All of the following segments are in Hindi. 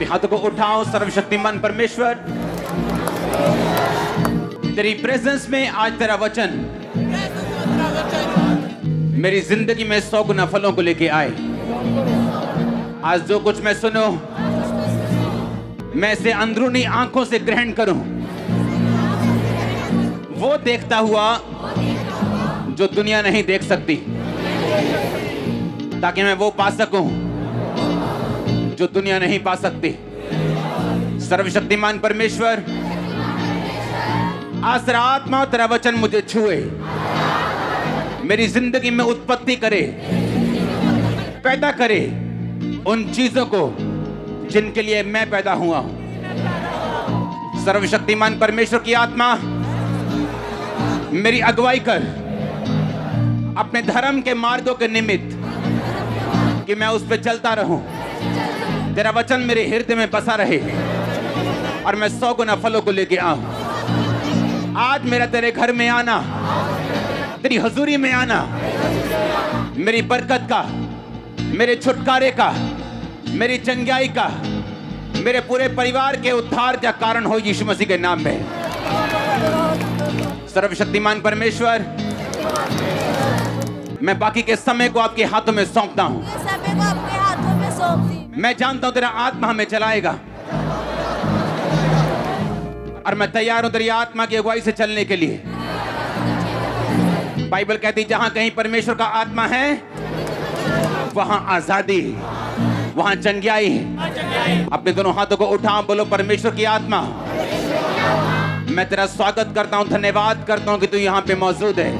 अपने हाथों को उठाओ। सर्वशक्तिमान परमेश्वर, तेरी प्रेजेंस में आज तेरा वचन मेरी जिंदगी में 100 गुना फलों को लेके आए। आज जो कुछ मैं सुनो, मैं इसे अंदरूनी आंखों से ग्रहण करूं, वो देखता हुआ जो दुनिया नहीं देख सकती, ताकि मैं वो पा सकूं जो दुनिया नहीं पा सकती। सर्वशक्तिमान परमेश्वर, आज तेरा आत्मा और तेरा वचन मुझे छुए, मेरी जिंदगी में उत्पत्ति करे, पैदा करे उन चीजों को जिनके लिए मैं पैदा हुआ हूं। सर्वशक्तिमान परमेश्वर की आत्मा मेरी अगुवाई कर अपने धर्म के मार्गों के निमित्त, कि मैं उस पर चलता रहूं, तेरा वचन मेरे हृदय में बसा रहे और मैं 100 गुना फलों को लेके आऊं। आज मेरा तेरे घर में आना, तेरी हजूरी में आना, मेरी बरकत का, मेरे छुटकारे का, मेरी चंगाई का, मेरे पूरे परिवार के उद्धार का कारण हो, यीशु मसीह के नाम में। सर्वशक्तिमान परमेश्वर, मैं बाकी के समय को आपके हाथों में सौंपता हूं। मैं जानता हूं तेरा आत्मा हमें चलाएगा और मैं तैयार हूं तेरी आत्मा की अगुवाई से चलने के लिए। बाइबल कहती, जहां कहीं परमेश्वर का आत्मा है वहां आजादी, वहां चंगाई है। अपने दोनों हाथों को उठा, बोलो, परमेश्वर की आत्मा, मैं तेरा स्वागत करता हूं, धन्यवाद करता हूं कि तू यहां पे मौजूद है।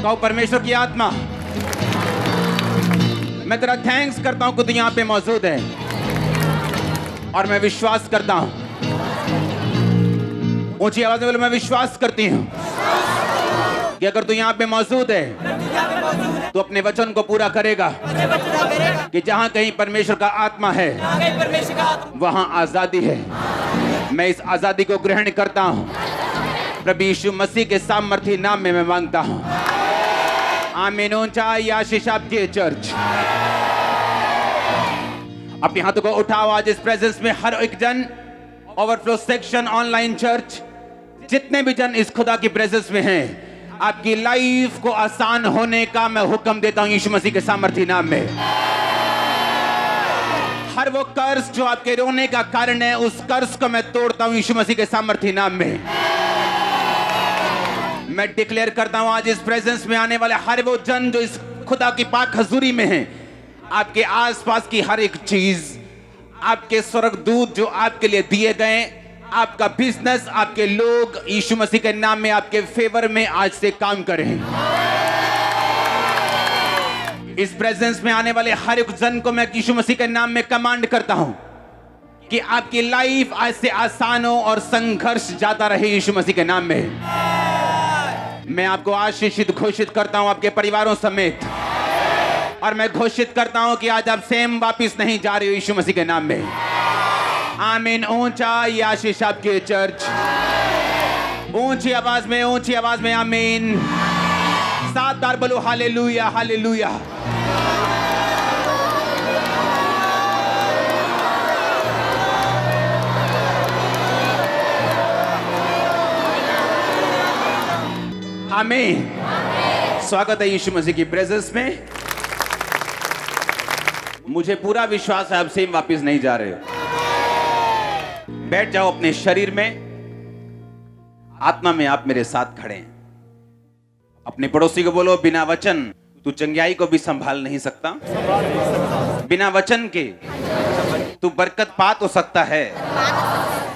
कहो, परमेश्वर की आत्मा, मैं तेरा थैंक्स करता हूं कि तू यहां पे मौजूद है और मैं विश्वास करता हूं, ऊंची आवाज में बोलो, मैं विश्वास करती हूं कि अगर तू यहां पे मौजूद है तो अपने वचन को पूरा करेगा, कि जहां कहीं परमेश्वर का आत्मा है वहां आजादी है। मैं इस आजादी को ग्रहण करता हूं, प्रभु यीशु मसीह के सामर्थी नाम में मैं मांगता हूं, आमीन। ऊंचा आशीष आपकी चर्च। अपने हाथों को उठाओ। आज इस प्रेजेंस में हर एक जन, ओवरफ्लो सेक्शन, ऑनलाइन चर्च, जितने भी जन इस खुदा की प्रेजेंस में हैं, आपकी लाइफ को आसान होने का मैं हुक्म देता हूं यीशु मसीह के सामर्थी नाम में। हर वो कर्ज जो आपके रोने का कारण है, उस कर्ज को मैं तोड़ता हूं यीशु मसीह के सामर्थी नाम में। मैं डिक्लेयर करता हूं, आज इस प्रेजेंस में आने वाले हर वो जन जो इस खुदा की पाक हजूरी में हैं, आपके आसपास की हर एक चीज, आपके स्वर्गदूत जो आपके लिए दिए गए, आपका बिजनेस, आपके लोग, यीशु मसीह के नाम में आपके फेवर में आज से काम करें। इस प्रेजेंस में आने वाले हर एक जन को मैं यीशु मसीह के नाम में कमांड करता हूं कि आपकी लाइफ आज से आसान हो और संघर्ष जाता रहे यीशु मसीह के नाम में। मैं आपको आशीषित घोषित करता हूं आपके परिवारों समेत, और मैं घोषित करता हूं कि आज आप सेम वापिस नहीं जा रहे हो यीशु मसीह के नाम में। आमीन। ऊंचा ये आशीष आपकी चर्च, ऊंची आवाज में आमीन। 7 बार बोलो हालेलुया, हालेलुया। आमीन। स्वागत है यीशु मसीह की प्रेजेंस में। मुझे पूरा विश्वास है आप सेम वापस नहीं जा रहे हो। बैठ जाओ अपने शरीर में, आत्मा में आप मेरे साथ खड़े हैं। अपने पड़ोसी को बोलो, बिना वचन तू चंगाई को भी संभाल नहीं सकता। बिना वचन के तू बरकत पा तो सकता है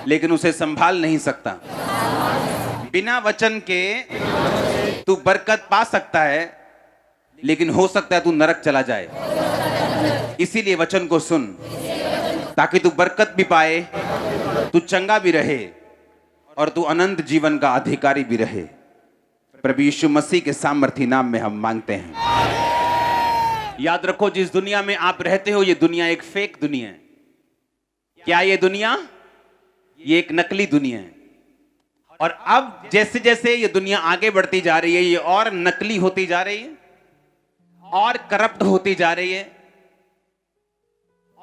लेकिन उसे संभाल नहीं सकता। बिना वचन के तू बरकत पा सकता है लेकिन हो सकता है तू नरक चला जाए। इसीलिए वचन को सुन, ताकि तू बरकत भी पाए, तू चंगा भी रहे और तू अनंत जीवन का अधिकारी भी रहे। प्रभु यीशु मसीह के सामर्थी नाम में हम मांगते हैं। याद रखो, जिस दुनिया में आप रहते हो, ये दुनिया एक फेक दुनिया है। क्या ये दुनिया? ये एक नकली दुनिया है। और अब जैसे जैसे ये दुनिया आगे बढ़ती जा रही है, ये और नकली होती जा रही है और करप्ट होती जा रही है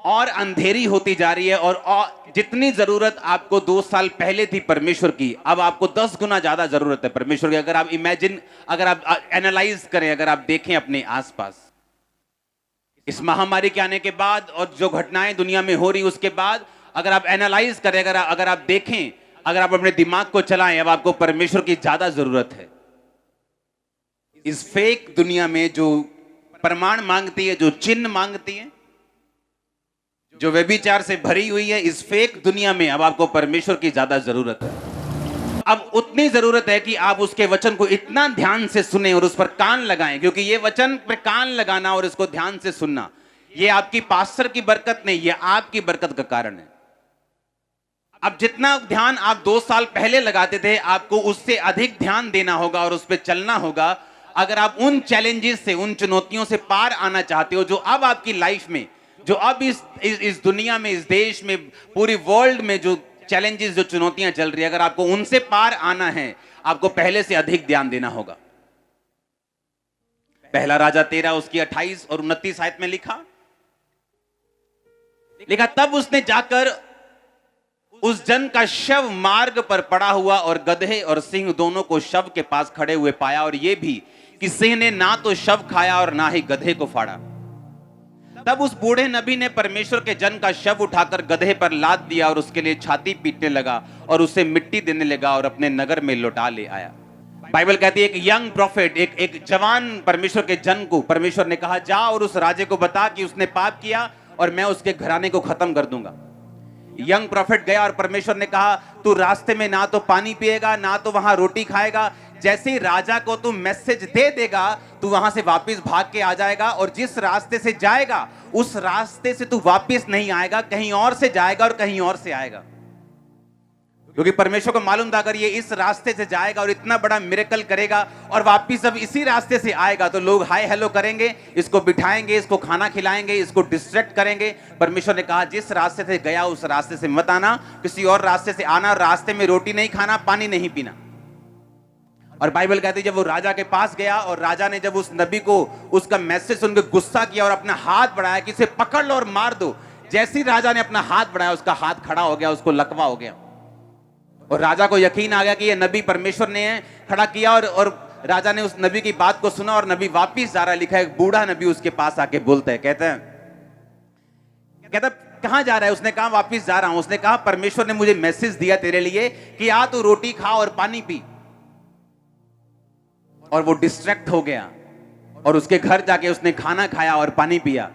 और अंधेरी होती जा रही है, और जितनी जरूरत आपको 2 साल पहले थी परमेश्वर की, अब आपको 10 गुना ज्यादा जरूरत है परमेश्वर की। अगर आप इमेजिन, अगर आप एनालाइज करें, अगर आप देखें अपने आसपास, इस महामारी के आने के बाद और जो घटनाएं दुनिया में हो रही उसके बाद, अगर आप एनालाइज करें, अगर आप देखें, अगर आप अपने दिमाग को चलाएं, अब आपको परमेश्वर की ज्यादा जरूरत है। इस फेक दुनिया में जो प्रमाण मांगती है, जो चिन्ह मांगती है, जो व्यभिचार से भरी हुई है, इस फेक दुनिया में अब आपको परमेश्वर की ज्यादा जरूरत है। अब उतनी जरूरत है कि आप उसके वचन को इतना ध्यान से सुने और उस पर कान लगाएं, क्योंकि ये वचन पर कान लगाना और इसको ध्यान से सुनना, ये आपकी पास्टर की बरकत नहीं, ये आपकी बरकत का कारण है। अब जितना ध्यान आप 2 साल पहले लगाते थे, आपको उससे अधिक ध्यान देना होगा और उस पर चलना होगा। अगर आप उन चैलेंजेस से, उन चुनौतियों से पार आना चाहते हो, जो अब आपकी लाइफ में, जो अब इस दुनिया में, इस देश में, पूरी वर्ल्ड में जो चैलेंजेस, जो चुनौतियां चल रही है, अगर आपको उनसे पार आना है, आपको पहले से अधिक ध्यान देना होगा। पहला राजा 13 उसकी 28 और 29 आयत में लिखा, तब उसने जाकर उस जन का शव मार्ग पर पड़ा हुआ और गधे और सिंह दोनों को शव के पास खड़े हुए पाया, और यह भी कि सिंह ने ना तो शव खाया और ना ही गधे को फाड़ा। तब उस बूढ़े नबी ने परमेश्वर के जन का शव उठाकर गधे पर लाद दिया और उसके लिए छाती पीटने लगा और उसे मिट्टी देने लगा और अपने नगर में लौटा ले आया। बाइबल कहती है, एक यंग प्रॉफिट, एक जवान परमेश्वर के जन को परमेश्वर ने कहा, जा और उस राजे को बता कि उसने पाप किया और मैं उसके घराने को खत्म कर दूंगा। यंग प्रॉफिट गया और परमेश्वर ने कहा, तू रास्ते में ना तो पानी पिएगा, ना तो वहां रोटी खाएगा। जैसे ही राजा को तू मैसेज दे देगा, तू वहां से वापस भाग के आ जाएगा, और जिस रास्ते से जाएगा उस रास्ते से तू वापस नहीं आएगा, कहीं और से जाएगा और कहीं और से आएगा। क्योंकि परमेश्वर को मालूम था, अगर ये इस रास्ते से जाएगा और इतना बड़ा मिरेकल करेगा और वापस जब इसी रास्ते से आएगा, तो लोग हाय हेलो करेंगे, इसको बिठाएंगे, इसको खाना खिलाएंगे, इसको डिस्ट्रैक्ट करेंगे। परमेश्वर ने कहा, जिस रास्ते से गया उस रास्ते से मत आना, किसी और रास्ते से आना, रास्ते में रोटी नहीं खाना, पानी नहीं पीना। और बाइबल कहती है, जब वो राजा के पास गया और राजा ने जब उस नबी को उसका मैसेज सुनकर गुस्सा किया और अपना हाथ बढ़ाया कि इसे पकड़ लो और मार दो, जैसे ही राजा ने अपना हाथ बढ़ाया, उसका हाथ खड़ा हो गया, उसको लकवा हो गया, और राजा को यकीन आ गया कि ये नबी परमेश्वर ने खड़ा किया। और राजा ने उस नबी की बात को सुना और नबी वापिस जा रहा। लिखा है, एक बूढ़ा नबी उसके पास आके बोलता है, कहता कहां जा रहा है? उसने कहा, वापिस जा रहा हूं। उसने कहा, परमेश्वर ने मुझे मैसेज दिया तेरे लिए कि आ तू रोटी खा और पानी पी। और वो डिस्ट्रैक्ट हो गया और उसके घर जाके उसने खाना खाया और पानी पिया,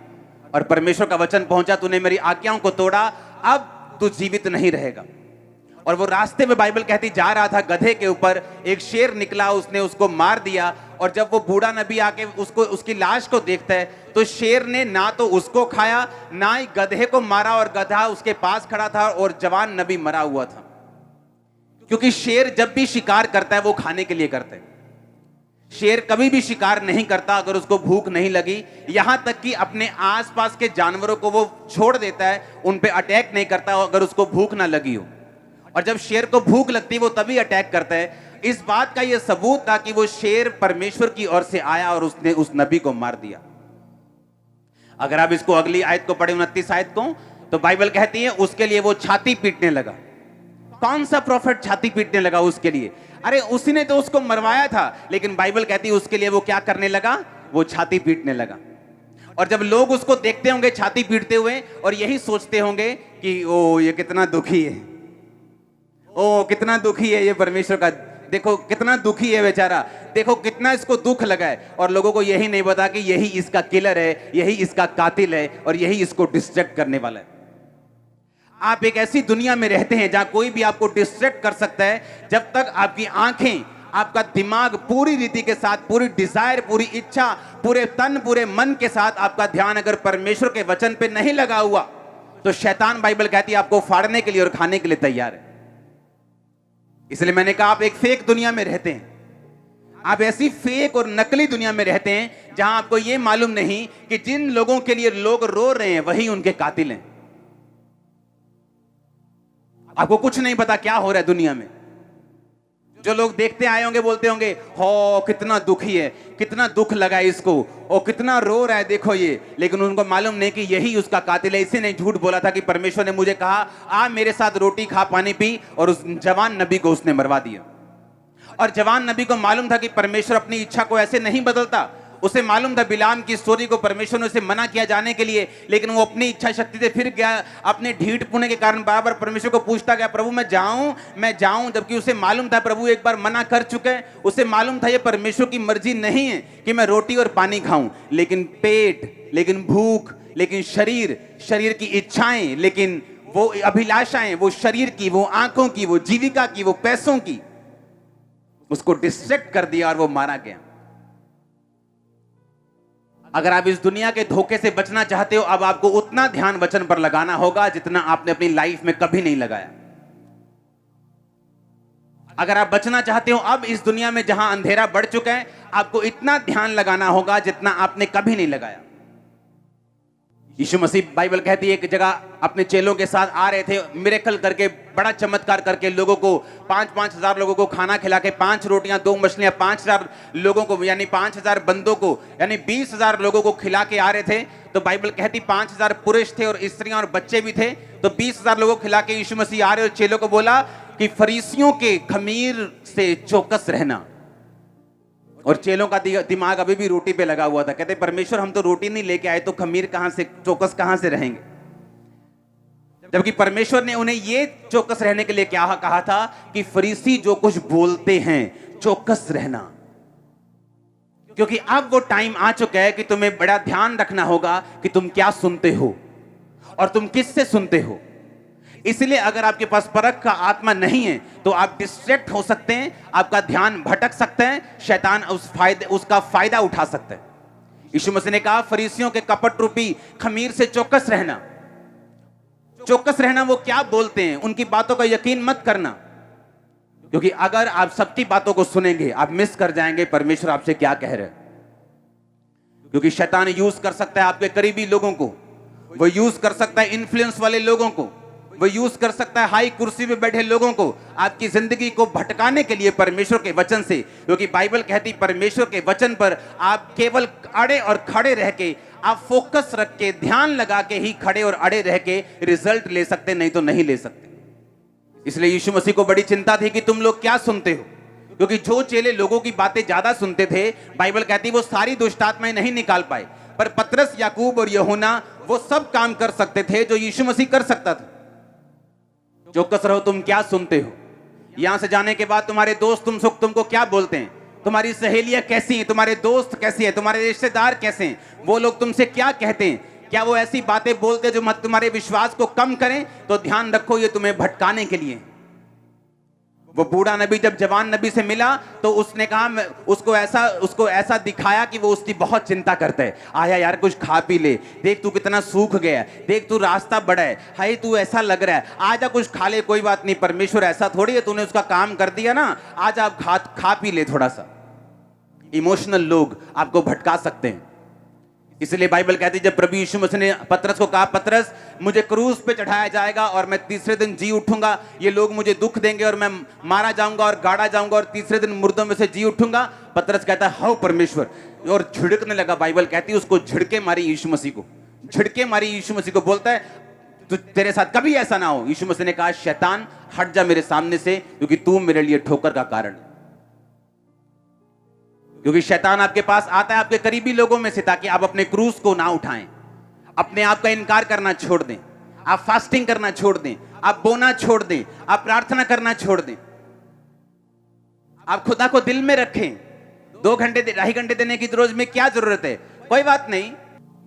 और परमेश्वर का वचन पहुंचा, तूने मेरी आज्ञाओं को तोड़ा, अब तू जीवित नहीं रहेगा। और वो रास्ते में बाइबल कहती जा रहा था, गधे के ऊपर एक शेर निकला, उसने उसको मार दिया। और जब वो बूढ़ा नबी आके उसकी लाश को देखता है, तो शेर ने ना तो उसको खाया, ना ही गधे को मारा, और गधा उसके पास खड़ा था और जवान नबी मरा हुआ था। क्योंकि शेर जब भी शिकार करता है वो खाने के लिए करता है। शेर कभी भी शिकार नहीं करता अगर उसको भूख नहीं लगी, यहां तक कि अपने आसपास के जानवरों को वो छोड़ देता है, उन पे अटैक नहीं करता अगर उसको भूख ना लगी हो। और जब शेर को भूख लगती है वो तभी अटैक करता है। इस बात का यह सबूत था कि वो शेर परमेश्वर की ओर से आया और उसने उस नबी को मार दिया। अगर आप इसको अगली आयत को पढ़े, 29 आयत को, तो बाइबल कहती है उसके लिए वो छाती पीटने लगा। कौन सा प्रॉफिट छाती पीटने लगा उसके लिए? अरे उसी ने तो उसको मरवाया था, लेकिन बाइबल कहती है उसके लिए वो क्या करने लगा? वो छाती पीटने लगा। और जब लोग उसको देखते होंगे छाती पीटते हुए और यही सोचते होंगे कि ओ ये कितना दुखी है, ओ कितना दुखी है ये परमेश्वर का, देखो कितना दुखी है बेचारा, देखो कितना इसको दुख लगा है। और लोगों को यही नहीं पता कि यही इसका किलर है, यही इसका कातिल है, और यही इसको डिस्ट्रैक्ट करने वाला है। आप एक ऐसी दुनिया में रहते हैं जहां कोई भी आपको डिस्ट्रैक्ट कर सकता है। जब तक आपकी आंखें, आपका दिमाग पूरी रीति के साथ, पूरी डिजायर, पूरी इच्छा, पूरे तन, पूरे मन के साथ आपका ध्यान अगर परमेश्वर के वचन पे नहीं लगा हुआ, तो शैतान, बाइबल कहती है, आपको फाड़ने के लिए और खाने के लिए तैयार है। इसलिए मैंने कहा आप एक फेक दुनिया में रहते हैं। आप ऐसी फेक और नकली दुनिया में रहते हैं जहां आपको यह मालूम नहीं कि जिन लोगों के लिए लोग रो रहे हैं वही उनके कातिल हैं। आपको कुछ नहीं पता क्या हो रहा है दुनिया में। जो लोग देखते आए होंगे बोलते होंगे, हो कितना दुखी है, कितना दुख लगा है इसको, और कितना रो रहा है देखो ये। लेकिन उनको मालूम नहीं कि यही उसका कातिल है। इसी ने झूठ बोला था कि परमेश्वर ने मुझे कहा आ मेरे साथ रोटी खा पानी पी, और उस जवान नबी को उसने मरवा दिया। और जवान नबी को मालूम था कि परमेश्वर अपनी इच्छा को ऐसे नहीं बदलता। उसे मालूम था बिलाम की स्टोरी को परमेश्वर ने उसे मना किया जाने के लिए, लेकिन वो अपनी इच्छा शक्ति से फिर गया। अपने ढीठ पुणे के कारण बार बार परमेश्वर को पूछता गया, प्रभु मैं जाऊं, जबकि उसे मालूम था प्रभु एक बार मना कर चुके हैं। उसे मालूम था ये परमेश्वर की मर्जी नहीं है कि मैं रोटी और पानी खाऊं, लेकिन पेट, लेकिन भूख, लेकिन शरीर की इच्छाएं, लेकिन वो अभिलाषाएं, वो शरीर की, वो आंखों की, वो जीविका की, वो पैसों की, उसको डिस्ट्रैक्ट कर दिया और वो मारा गया। अगर आप इस दुनिया के धोखे से बचना चाहते हो, अब आपको उतना ध्यान वचन पर लगाना होगा जितना आपने अपनी लाइफ में कभी नहीं लगाया। अगर आप बचना चाहते हो अब इस दुनिया में जहां अंधेरा बढ़ चुका है, आपको इतना ध्यान लगाना होगा जितना आपने कभी नहीं लगाया। यीशु मसीह, बाइबल कहती है, एक जगह अपने चेलों के साथ आ रहे थे, मिरेकल करके, बड़ा चमत्कार करके, लोगों को 5-5 हजार लोगों को खाना खिला के, 5 रोटियां 2 मछलियां 5,000 लोगों को, यानी 5,000 बंदों को, यानी 20,000 लोगों को खिला के आ रहे थे। तो बाइबल कहती 5,000 पुरुष थे और स्त्रियां और बच्चे भी थे। तो 20,000 लोगों को खिला के यीशु मसीह आ रहे और चेलों को बोला कि फरीसियों के खमीर से चौकस रहना। और चेलों का दिमाग अभी भी रोटी पे लगा हुआ था। कहते परमेश्वर हम तो रोटी नहीं लेके आए, तो खमीर कहां से, चौकस कहां से रहेंगे। जबकि परमेश्वर ने उन्हें ये चौकस रहने के लिए क्या कहा था कि फरीसी जो कुछ बोलते हैं चौकस रहना। क्योंकि अब वो टाइम आ चुका है कि तुम्हें बड़ा ध्यान रखना होगा कि तुम क्या सुनते हो और तुम किससे सुनते हो। इसलिए अगर आपके पास परख का आत्मा नहीं है तो आप डिस्ट्रैक्ट हो सकते हैं, आपका ध्यान भटक सकते हैं, शैतान उसका फायदा उठा सकते हैं। यीशु मसीह ने कहा फरीसियों के कपट रूपी खमीर से चौकस रहना। चौकस रहना वो क्या बोलते हैं, उनकी बातों का यकीन मत करना, क्योंकि अगर आप सबकी बातों को सुनेंगे आप मिस कर जाएंगे परमेश्वर आपसे क्या कह रहे हैं। क्योंकि शैतान यूज कर सकता है आपके करीबी लोगों को, वो यूज कर सकता है इन्फ्लुएंस वाले लोगों को, वो यूज कर सकता है हाई कुर्सी पे बैठे लोगों को, आपकी जिंदगी को भटकाने के लिए परमेश्वर के वचन से। क्योंकि बाइबल कहती परमेश्वर के वचन पर आप केवल अड़े और खड़े रह के, आप फोकस रख के, ध्यान लगा के ही खड़े और अड़े रह के रिजल्ट ले सकते, नहीं तो नहीं ले सकते। इसलिए यीशु मसीह को बड़ी चिंता थी कि तुम लोग क्या सुनते हो। क्योंकि जो चेले लोगों की बातें ज्यादा सुनते थे, बाइबल कहती वो सारी दुष्ट आत्माएं नहीं निकाल पाए, पर पतरस, याकूब और यूहन्ना वो सब काम कर सकते थे जो यीशु मसीह कर सकता था। चौकस रहो तुम क्या सुनते हो। यहां से जाने के बाद तुम्हारे दोस्त तुमको क्या बोलते हैं, तुम्हारी सहेलियां कैसी हैं, तुम्हारे दोस्त कैसे हैं, तुम्हारे रिश्तेदार कैसे हैं, वो लोग तुमसे क्या कहते हैं। क्या वो ऐसी बातें बोलते हैं जो मत तुम्हारे विश्वास को कम करें, तो ध्यान रखो ये तुम्हें भटकाने के लिए। वो बूढ़ा नबी जब जवान नबी से मिला तो उसने कहा, उसको ऐसा दिखाया कि वो उसकी बहुत चिंता करता है। आया यार कुछ खा पी ले, देख तू कितना सूख गया, देख तू रास्ता बड़ा है, हाय तू ऐसा लग रहा है, आजा कुछ खा ले, कोई बात नहीं, परमेश्वर ऐसा थोड़ी है, तूने उसका काम कर दिया ना, आज आप खा पी ले थोड़ा सा। इमोशनल लोग आपको भटका सकते हैं। इसलिए बाइबल कहती है जब प्रभु यीशु मसीह ने पतरस को कहा, पतरस मुझे क्रूस पे चढ़ाया जाएगा और मैं तीसरे दिन जी उठूंगा, ये लोग मुझे दुख देंगे और मैं मारा जाऊंगा और गाड़ा जाऊंगा और तीसरे दिन मुर्दों में से जी उठूंगा। पतरस कहता है हाउ परमेश्वर, और झिड़कने लगा। बाइबल कहती है उसको झिड़के मारी यीशु मसीह को, झिड़के मारी यीशु मसीह को, बोलता है तो तेरे साथ कभी ऐसा ना हो। यीशु मसीह ने कहा शैतान हट जा मेरे सामने से, क्योंकि तू मेरे लिए ठोकर का कारण है। क्योंकि शैतान आपके पास आता है आपके करीबी लोगों में से, ताकि आप अपने क्रूस को ना उठाएं, अपने आप का इनकार करना छोड़ दें, आप फास्टिंग करना छोड़ दें, आप बोना छोड़ दें, आप प्रार्थना करना छोड़ दें, आप खुदा को दिल में रखें। 2 घंटे 2.5 घंटे देने की रोज में क्या जरूरत है, कोई बात नहीं।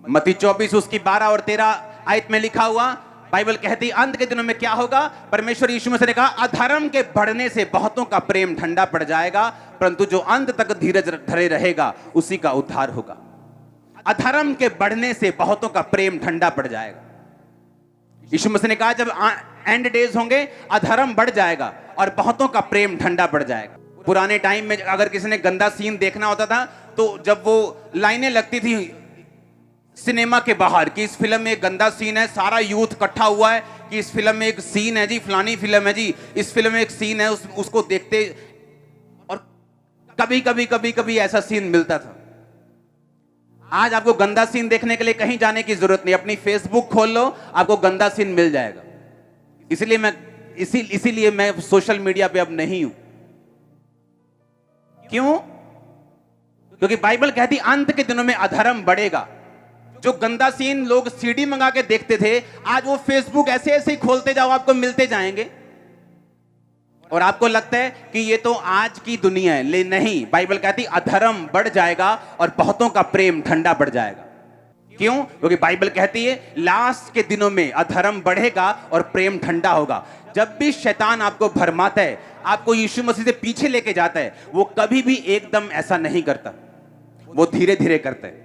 मत्ती 24 उसकी 12 और 13 आयत में लिखा हुआ, बाइबल कहती अंत के दिनों में क्या होगा। परमेश्वर यीशु मसीह ने कहा अधर्म के बढ़ने से बहुतों का प्रेम ठंडा पड़ जाएगा, परंतु जो अंत तक धीरज धरे रहेगा उसी का उद्धार होगा। अधर्म के बढ़ने से बहुतों का प्रेम ठंडा पड़ जाएगा। यीशु मसीह ने कहा जब एंड डेज होंगे अधर्म बढ़ जाएगा और बहुतों का प्रेम ठंडा पड़ जाएगा। पुराने टाइम में अगर किसी ने गंदा सीन देखना होता था तो जब वो लाइनें लगती थी सिनेमा के बाहर कि इस फिल्म में एक गंदा सीन है, सारा यूथ इकट्ठा हुआ है कि इस फिल्म में एक सीन है जी, फलानी फिल्म है जी, इस फिल्म में एक सीन है, उसको देखते कभी कभी ऐसा सीन मिलता था। आज आपको गंदा सीन देखने के लिए कहीं जाने की जरूरत नहीं, अपनी फेसबुक खोल लो, आपको गंदा सीन मिल जाएगा। इसीलिए मैं सोशल मीडिया पे अब नहीं हूं। क्यों? क्योंकि बाइबल कहती अंत के दिनों में अधर्म बढ़ेगा। जो गंदा सीन लोग सीडी मंगा के देखते थे, आज वो फेसबुक ऐसे ऐसे ही खोलते जाओ, आपको मिलते जाएंगे और आपको लगता है कि ये तो आज की दुनिया है। ले नहीं, बाइबल कहती अधर्म बढ़ जाएगा और बहुतों का प्रेम ठंडा पड़ जाएगा। क्यों? क्योंकि बाइबल कहती है लास्ट के दिनों में अधर्म बढ़ेगा और प्रेम ठंडा होगा। जब भी शैतान आपको भरमाता है, आपको यीशु मसीह से पीछे लेके जाता है, वो कभी भी एकदम ऐसा नहीं करता, वो धीरे धीरे करता है।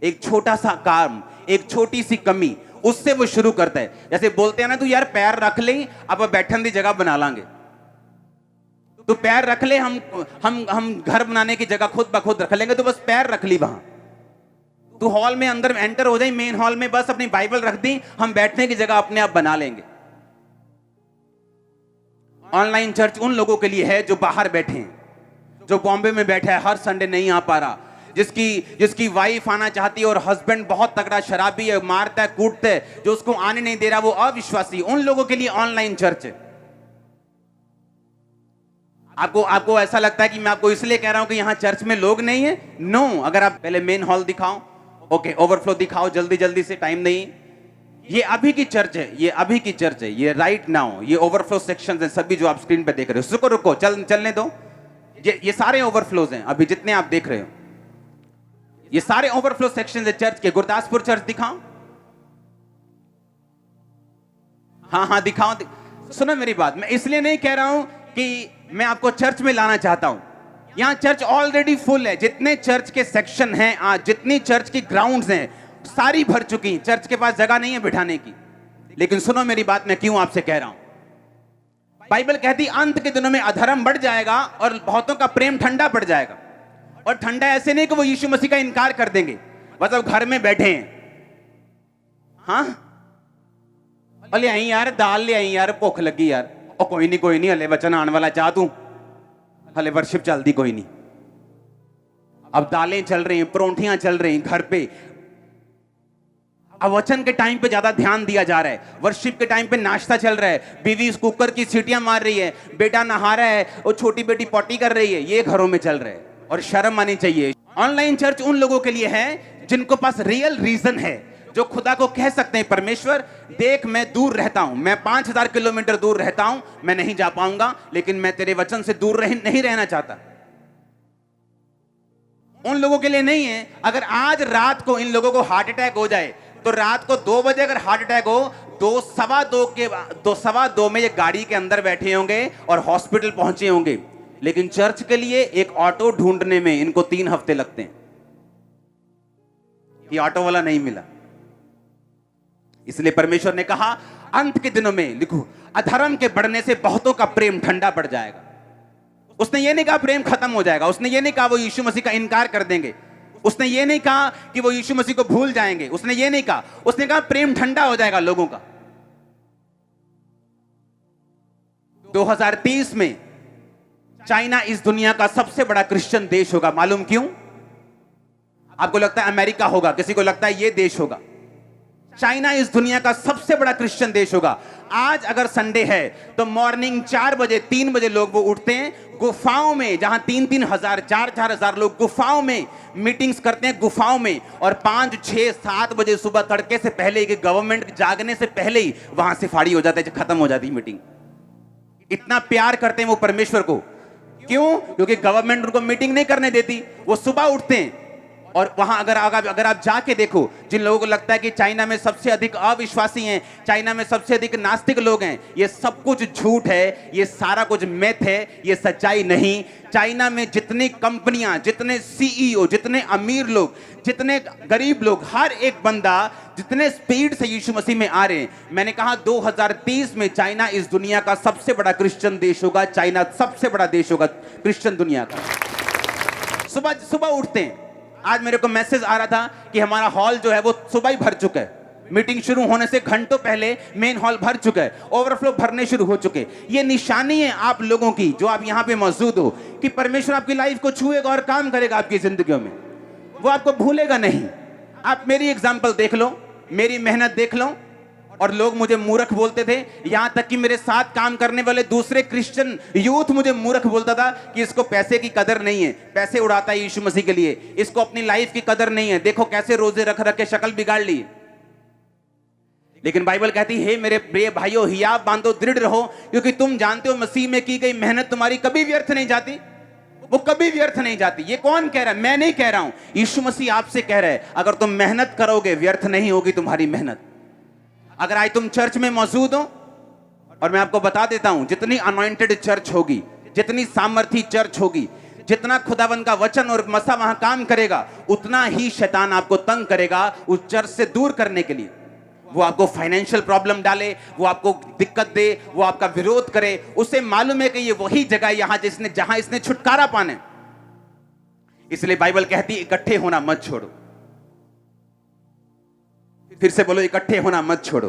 एक छोटा सा काम, एक छोटी सी कमी, उससे वो शुरू करता है। जैसे बोलते हैं ना, तू यार पैर रख ले, अब बैठन की जगह बना लांगे। तो पैर रख ले, हम घर बनाने की जगह खुद ब खुद रख लेंगे। तो बस पैर रख ली वहां, तू हॉल में अंदर एंटर हो जाए, मेन हॉल में बस अपनी बाइबल रख दी, हम बैठने की जगह अपने आप बना लेंगे। ऑनलाइन चर्च उन लोगों के लिए है जो बाहर बैठे हैं, जो बॉम्बे में बैठा है, हर संडे नहीं आ पा रहा, जिसकी वाइफ आना चाहती है और हस्बैंड बहुत तगड़ा शराबी है, मारता है, कूटता है, जो उसको आने नहीं दे रहा, वो अविश्वासी। उन लोगों के लिए ऑनलाइन चर्च है। आपको ऐसा लगता है कि मैं आपको इसलिए कह रहा हूं कि यहां चर्च में लोग नहीं है? नो। अगर आप पहले मेन हॉल दिखाओ, ओके, ओवरफ्लो दिखाओ जल्दी जल्दी से, टाइम नहीं। ये अभी की चर्च है, ये अभी की चर्च है, ये राइट नाउ। ये ओवरफ्लो सेक्शंस हैं सभी जो आप स्क्रीन पे देख रहे हो। रुको चलने दो। ये सारे ओवरफ्लोज हैं अभी जितने आप देख रहे हो, ये सारे ओवरफ्लो सेक्शंस है चर्च के। गुरदासपुर चर्च दिखाओ, हाँ दिखाओ। सुनो मेरी बात, मैं इसलिए नहीं कह रहा हूं कि मैं आपको चर्च में लाना चाहता हूं। यहां चर्च ऑलरेडी फुल है। जितने चर्च के सेक्शन हैं आज, जितनी चर्च की ग्राउंड्स हैं, सारी भर चुकी हैं। चर्च के पास जगह नहीं है बिठाने की। लेकिन सुनो मेरी बात, मैं क्यों आपसे कह रहा हूं। बाइबल कहती अंत के दिनों में अधर्म बढ़ जाएगा और बहुतों का प्रेम ठंडा पड़ जाएगा। और ठंडा ऐसे नहीं कि वो यीशु मसीह का इनकार कर देंगे, मतलब घर में बैठे हैं, हाँ ले आई यार दाल, ले आई यार, भुख लगी यार, और कोई नहीं हले वचन आने वाला, चाह तू हले वर्शिप चलती कोई नहीं। अब दालें चल रही हैं, परोंठियां चल रही हैं घर पे। अब वचन के टाइम पे ज्यादा ध्यान दिया जा रहा है, वर्शिप के टाइम पे नाश्ता चल रहा है, बीवी कुकर की सीटियां मार रही है, बेटा नहा रहा है और छोटी बेटी पॉटी कर रही है, ये घरों में चल रहा है और शर्म आनी चाहिए। ऑनलाइन चर्च उन लोगों के लिए है जिनको पास रियल रीजन है, जो खुदा को कह सकते हैं परमेश्वर देख मैं दूर रहता हूं, मैं 5000 किलोमीटर दूर रहता हूं, मैं नहीं जा पाऊंगा, लेकिन मैं तेरे वचन से दूर नहीं रहना चाहता। उन लोगों के लिए नहीं है। अगर आज रात को इन लोगों को हार्ट अटैक हो जाए, तो रात को 2 बजे अगर हार्ट अटैक हो, 2:15 में ये गाड़ी के अंदर बैठे होंगे और हॉस्पिटल पहुंचे होंगे। लेकिन चर्च के लिए एक ऑटो ढूंढने में इनको 3 हफ्ते लगते हैं कि ऑटो वाला नहीं मिला। इसलिए परमेश्वर ने कहा अंत के दिनों में, लिखो, अधर्म के बढ़ने से बहुतों का प्रेम ठंडा पड़ जाएगा। उसने ये नहीं कहा प्रेम खत्म हो जाएगा, उसने ये नहीं कहा वो यीशु मसीह का इनकार कर देंगे, उसने ये नहीं कहा कि वो यीशु मसीह को भूल जाएंगे, उसने ये नहीं कहा, उसने कहा प्रेम ठंडा हो जाएगा लोगों का। 2030 में चाइना इस दुनिया का सबसे बड़ा क्रिश्चियन देश होगा। मालूम क्यों? आपको लगता है अमेरिका होगा, किसी को लगता है ये देश होगा। चाइना इस दुनिया का सबसे बड़ा क्रिश्चियन देश होगा। आज अगर संडे है तो मॉर्निंग 4 बजे 3 बजे लोग वो उठते हैं गुफाओं में, जहां 3-3 हजार 4-4 हजार लोग गुफाओं में मीटिंग्स करते हैं, गुफाओं में। और 5, 6, 7 बजे सुबह तड़के से पहले कि गवर्नमेंट जागने से पहले ही वहां से फाड़ी हो जाता है, खत्म हो जाती है मीटिंग। इतना प्यार करते हैं वो परमेश्वर को। क्यों? क्योंकि गवर्नमेंट उनको मीटिंग नहीं करने देती। वो सुबह उठते हैं और वहां अगर आप जाके देखो, जिन लोगों को लगता है कि चाइना में सबसे अधिक अविश्वासी हैं, चाइना में सबसे अधिक नास्तिक लोग हैं, ये सब कुछ झूठ है, ये सारा कुछ मिथ है, ये सच्चाई नहीं। चाइना में जितनी कंपनियां, जितने सीईओ, जितने अमीर लोग, जितने गरीब लोग, हर एक बंदा जितने स्पीड से यीशु मसीह में आ रहे हैं, मैंने कहा 2030 में चाइना इस दुनिया का सबसे बड़ा क्रिश्चियन देश होगा। चाइना सबसे बड़ा देश होगा क्रिश्चियन दुनिया का। सुबह उठते हैं। आज मेरे को मैसेज आ रहा था कि हमारा हॉल जो है वो सुबह ही भर चुका है। मीटिंग शुरू होने से घंटों पहले मेन हॉल भर चुका है, ओवरफ्लो भरने शुरू हो चुके। ये निशानी है आप लोगों की जो आप यहां पे मौजूद हो कि परमेश्वर आपकी लाइफ को छुएगा और काम करेगा आपकी जिंदगियों में, वो आपको भूलेगा नहीं। आप मेरी एग्जाम्पल देख लो, मेरी मेहनत देख लो, और लोग मुझे मूर्ख बोलते थे, यहां तक कि मेरे साथ काम करने वाले दूसरे क्रिश्चियन यूथ मुझे मूर्ख बोलता था कि इसको पैसे की कदर नहीं है, पैसे उड़ाता है यीशु मसीह के लिए, इसको अपनी लाइफ की कदर नहीं है, देखो कैसे रोजे रख रख के शक्ल बिगाड़ ली। लेकिन बाइबल कहती है, मेरे प्रिय भाइयों, हियाव बांधो, दृढ़ रहो, क्योंकि तुम जानते हो मसीह में की गई मेहनत तुम्हारी कभी व्यर्थ नहीं जाती, वो कभी व्यर्थ नहीं जाती। ये कौन कह रहा है? मैं नहीं कह रहा हूं, यीशु मसीह आपसे कह रहा है, अगर तुम मेहनत करोगे व्यर्थ नहीं होगी तुम्हारी मेहनत। अगर आज तुम चर्च में मौजूद हो, और मैं आपको बता देता हूं, जितनी अनॉइंटेड चर्च होगी, जितनी सामर्थी चर्च होगी, जितना खुदावन का वचन और मसा वहां काम करेगा, उतना ही शैतान आपको तंग करेगा उस चर्च से दूर करने के लिए। वो आपको फाइनेंशियल प्रॉब्लम डाले, वो आपको दिक्कत दे, वो आपका विरोध करे। उसे मालूम है कि ये वही जगह यहां जहां इसने छुटकारा पाने। इसलिए बाइबल कहती है, इकट्ठे होना मत छोड़ो। फिर से बोलो, इकट्ठे होना मत छोड़ो।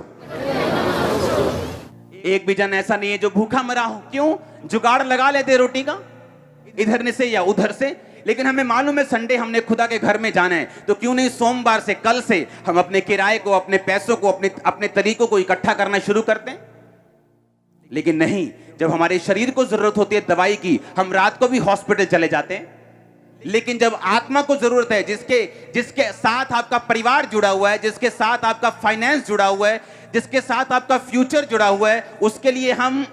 एक भी जन ऐसा नहीं है जो भूखा मरा हो। क्यों? जुगाड़ लगा लेते रोटी का, इधर से या उधर से। लेकिन हमें मालूम है संडे हमने खुदा के घर में जाना है, तो क्यों नहीं सोमवार से, कल से हम अपने किराए को, अपने पैसों को, अपने तरीकों को इकट्ठा करना शुरू करते हैं। लेकिन नहीं, जब हमारे शरीर को जरूरत होती है दवाई की, हम रात को भी हॉस्पिटल चले जाते हैं। लेकिन जब आत्मा को जरूरत है, जिसके साथ आपका परिवार जुड़ा हुआ है, जिसके साथ आपका फाइनेंस जुड़ा हुआ है, जिसके साथ आपका फ्यूचर जुड़ा हुआ है, उसके लिए हम